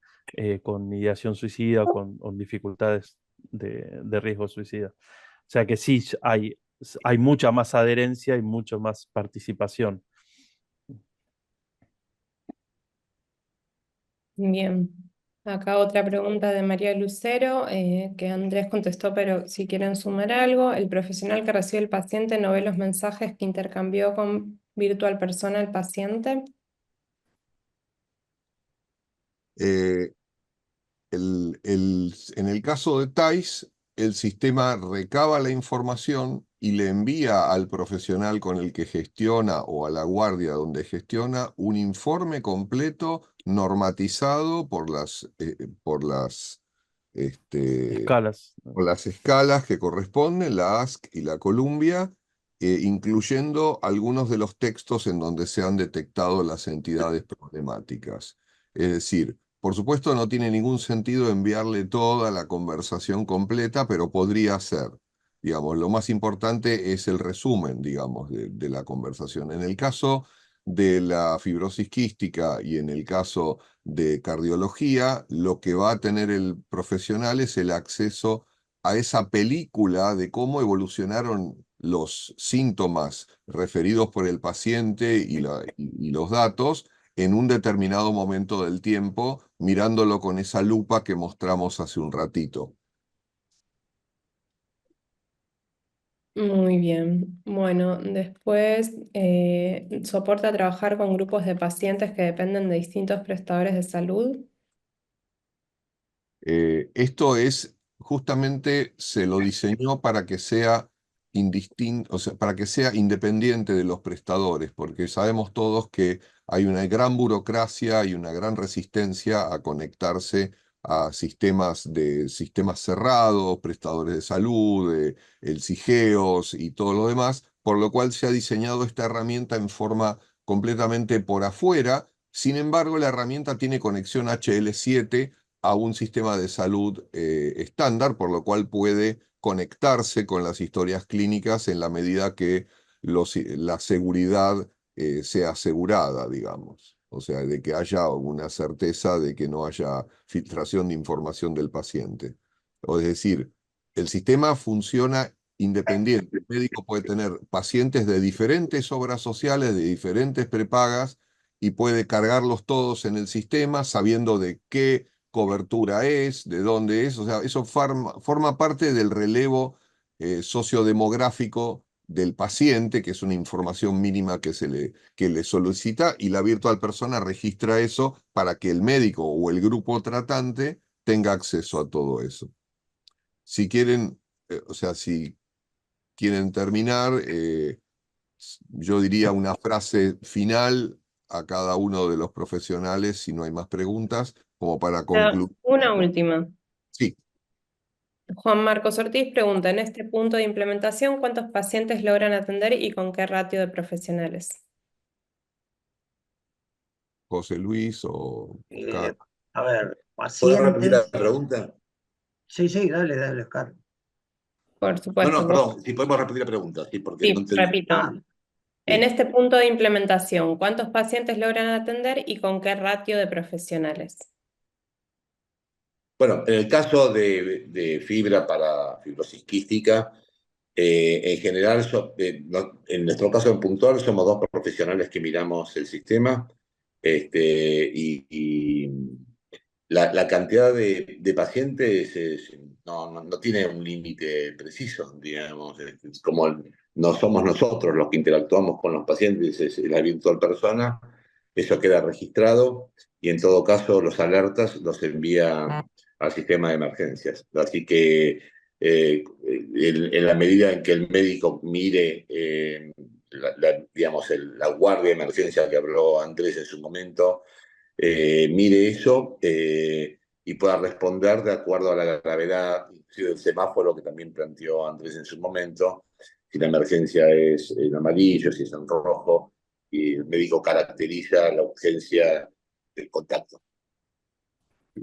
con ideación suicida, con dificultades de riesgo suicida. O sea que sí, hay mucha más adherencia y mucho más participación. Bien. Acá otra pregunta de María Lucero, que Andrés contestó, pero si quieren sumar algo, ¿el profesional que recibe el paciente no ve los mensajes que intercambió con Virtual Persona el paciente? Eh, en el caso de TAIS, el sistema recaba la información y le envía al profesional con el que gestiona o a la guardia donde gestiona un informe completo normatizado Escalas. por las escalas que corresponden, la ASC y la Columbia, incluyendo algunos de los textos en donde se han detectado las entidades problemáticas. Es decir, por supuesto no tiene ningún sentido enviarle toda la conversación completa, pero podría ser. Digamos, lo más importante es el resumen, digamos, de la conversación. En el caso de la fibrosis quística y en el caso de cardiología, lo que va a tener el profesional es el acceso a esa película de cómo evolucionaron los síntomas referidos por el paciente y los datos en un determinado momento del tiempo, mirándolo con esa lupa que mostramos hace un ratito. Muy bien. Bueno, después soporta trabajar con grupos de pacientes que dependen de distintos prestadores de salud. Esto es, justamente se lo diseñó para que sea indistinto, o sea, para que sea independiente de los prestadores, porque sabemos todos que hay una gran burocracia y una gran resistencia a conectarse a sistemas cerrados, prestadores de salud, el SIGEOS y todo lo demás, por lo cual se ha diseñado esta herramienta en forma completamente por afuera. Sin embargo, la herramienta tiene conexión HL7 a un sistema de salud estándar, por lo cual puede conectarse con las historias clínicas en la medida que la seguridad sea asegurada, digamos. O sea, de que haya una certeza de que no haya filtración de información del paciente. O es decir, el sistema funciona independiente. El médico puede tener pacientes de diferentes obras sociales, de diferentes prepagas, y puede cargarlos todos en el sistema sabiendo de qué cobertura es, de dónde es, o sea, eso forma parte del relevo sociodemográfico del paciente, que es una información mínima que le solicita, y la virtual persona registra eso para que el médico o el grupo tratante tenga acceso a todo eso. Si quieren, o sea, si quieren terminar, yo diría una frase final a cada uno de los profesionales, si no hay más preguntas, como para concluir. Una última. Sí. Juan Marcos Ortiz pregunta, en este punto de implementación, ¿cuántos pacientes logran atender y con qué ratio de profesionales? José Luis o Oscar. A ver, ¿Puedes repetir la pacientes. pregunta? Sí, sí, dale, Oscar. Por No, supuesto. perdón, si podemos repetir la pregunta, sí, porque no Sí, entendí. repito. En Bien. este punto de implementación, ¿cuántos pacientes logran atender y con qué ratio de profesionales? Bueno, en el caso de fibra para fibrosis quística, en general, en nuestro caso en puntual, somos 2 profesionales que miramos el sistema, y la cantidad de pacientes no tiene un límite preciso, digamos. Es como no somos nosotros los que interactuamos con los pacientes, es la virtual persona, eso queda registrado y en todo caso los alertas los envía al sistema de emergencias. Así que en la medida en que el médico mire digamos, la guardia de emergencia que habló Andrés en su momento, mire eso y pueda responder de acuerdo a la gravedad, inclusive el semáforo que también planteó Andrés en su momento, si la emergencia es en amarillo, si es en rojo, y el médico caracteriza la urgencia del contacto.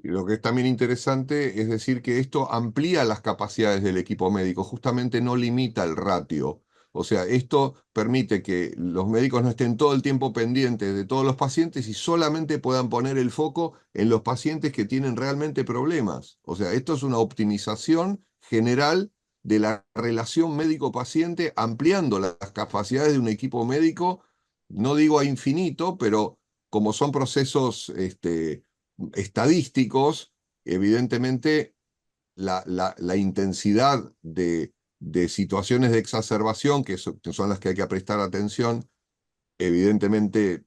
Lo que es también interesante es decir que esto amplía las capacidades del equipo médico, justamente no limita el ratio. O sea, esto permite que los médicos no estén todo el tiempo pendientes de todos los pacientes y solamente puedan poner el foco en los pacientes que tienen realmente problemas. O sea, esto es una optimización general de la relación médico-paciente, ampliando las capacidades de un equipo médico, no digo a infinito, pero como son procesos estadísticos, evidentemente la intensidad de situaciones de exacerbación, que son las que hay que prestar atención, evidentemente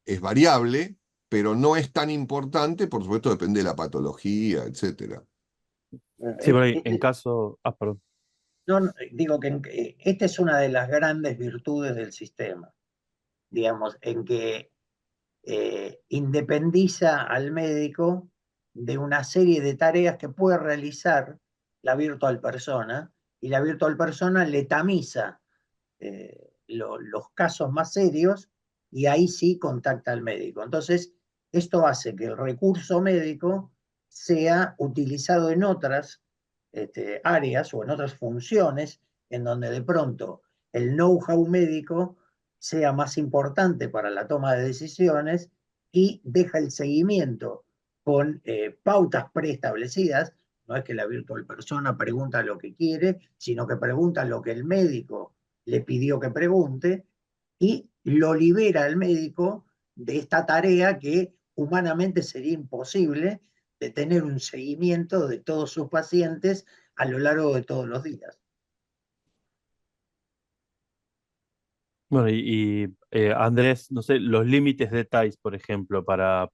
es variable, pero no es tan importante, por supuesto depende de la patología, etc. Sí, por ahí, en caso... Ah, perdón. No, digo que esta es una de las grandes virtudes del sistema, digamos, en que independiza al médico de una serie de tareas que puede realizar la virtual persona, y la virtual persona le tamiza los casos más serios y ahí sí contacta al médico. Entonces, esto hace que el recurso médico sea utilizado en otras áreas o en otras funciones en donde de pronto el know-how médico sea más importante para la toma de decisiones y deja el seguimiento con pautas preestablecidas. No es que la virtual persona pregunta lo que quiere, sino que pregunta lo que el médico le pidió que pregunte y lo libera al médico de esta tarea que humanamente sería imposible, de tener un seguimiento de todos sus pacientes a lo largo de todos los días. Bueno, Andrés, no sé, los límites de TAIS, por ejemplo, para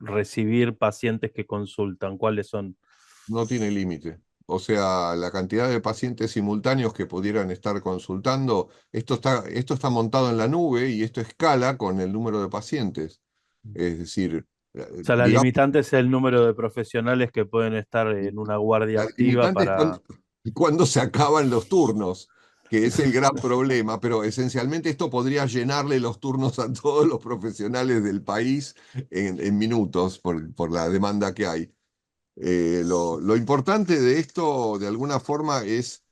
recibir pacientes que consultan, ¿cuáles son? No tiene límite. O sea, la cantidad de pacientes simultáneos que pudieran estar consultando, esto está montado en la nube y esto escala con el número de pacientes. Es decir, O sea, la digamos, limitante es el número de profesionales que pueden estar en una guardia la activa limitante es para... cuando se acaban los turnos, que es el gran problema, pero esencialmente esto podría llenarle los turnos a todos los profesionales del país en minutos por la demanda que hay. Lo importante de esto, de alguna forma, es,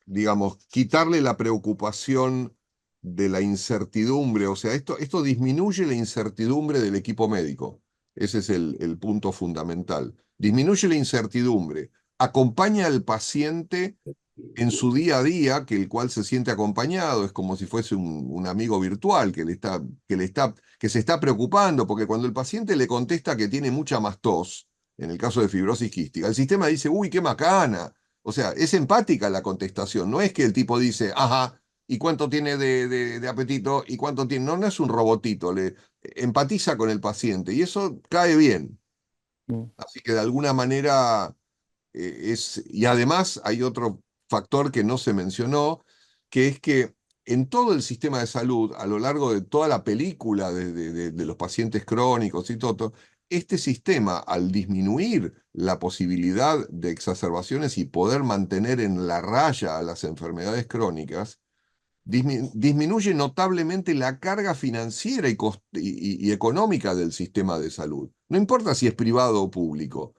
digamos, quitarle la preocupación de la incertidumbre. O sea, esto disminuye la incertidumbre del equipo médico. Ese es el punto fundamental. Disminuye la incertidumbre, acompaña al paciente en su día a día, que el cual se siente acompañado, es como si fuese un amigo virtual que se está preocupando, porque cuando el paciente le contesta que tiene mucha más tos, en el caso de fibrosis quística, el sistema dice, uy, qué macana. O sea, es empática la contestación, no es que el tipo dice, ajá, ¿y cuánto tiene de apetito? ¿Y cuánto tiene? No, no es un robotito, empatiza con el paciente y eso cae bien. Mm. Así que de alguna manera y además hay otro factor que no se mencionó, que es que en todo el sistema de salud, a lo largo de toda la película de los pacientes crónicos y todo, este sistema, al disminuir la posibilidad de exacerbaciones y poder mantener en la raya a las enfermedades crónicas, disminuye notablemente la carga financiera y económica del sistema de salud. No importa si es privado o público.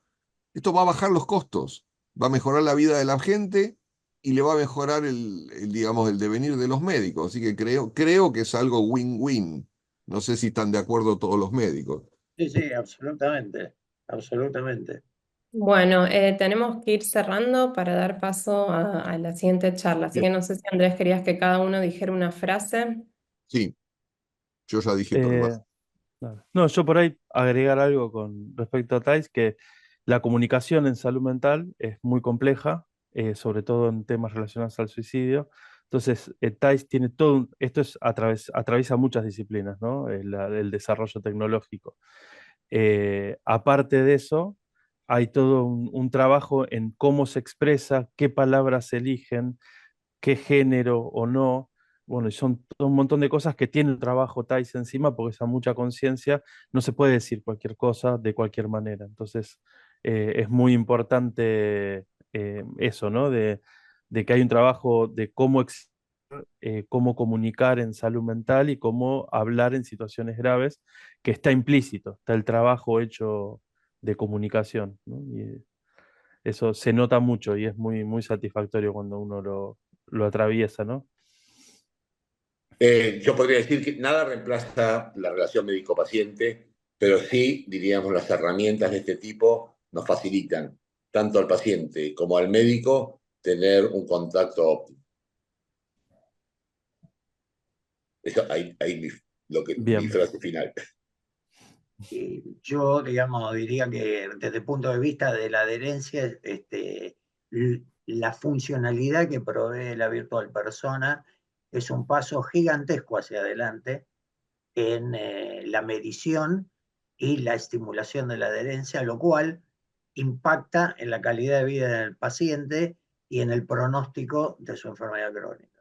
Esto va a bajar los costos, va a mejorar la vida de la gente y le va a mejorar digamos, el devenir de los médicos. Así que creo que es algo win-win. No sé si están de acuerdo todos los médicos. Sí, sí, absolutamente, absolutamente. Bueno, tenemos que ir cerrando para dar paso a la siguiente charla. Así que Bien. no sé si Andrés querías que cada uno dijera una frase. Sí, yo ya dije todo. Eh, no, yo por ahí agregar algo con respecto a TAIS, que la comunicación en salud mental es muy compleja, sobre todo en temas relacionados al suicidio. Entonces, TAIS tiene todo, esto es atraviesa muchas disciplinas, ¿no? El desarrollo tecnológico. Aparte de eso, hay todo un trabajo en cómo se expresa, qué palabras se eligen, qué género o no. Bueno, y son todo un montón de cosas que tiene el trabajo TAIS encima, porque esa mucha conciencia no se puede decir cualquier cosa de cualquier manera. Entonces, es muy importante eso, ¿no? De que hay un trabajo de cómo comunicar en salud mental y cómo hablar en situaciones graves, que está implícito, está el trabajo hecho de comunicación, ¿no? Y eso se nota mucho y es muy, muy satisfactorio cuando uno lo atraviesa, ¿no? Yo podría decir que nada reemplaza la relación médico-paciente, pero sí, diríamos, las herramientas de este tipo nos facilitan tanto al paciente como al médico tener un contacto óptimo. Eso, ahí mi Bien, frase final. Y yo, digamos, diría que desde el punto de vista de la adherencia, la funcionalidad que provee la virtual persona es un paso gigantesco hacia adelante en la medición y la estimulación de la adherencia, lo cual impacta en la calidad de vida del paciente y en el pronóstico de su enfermedad crónica.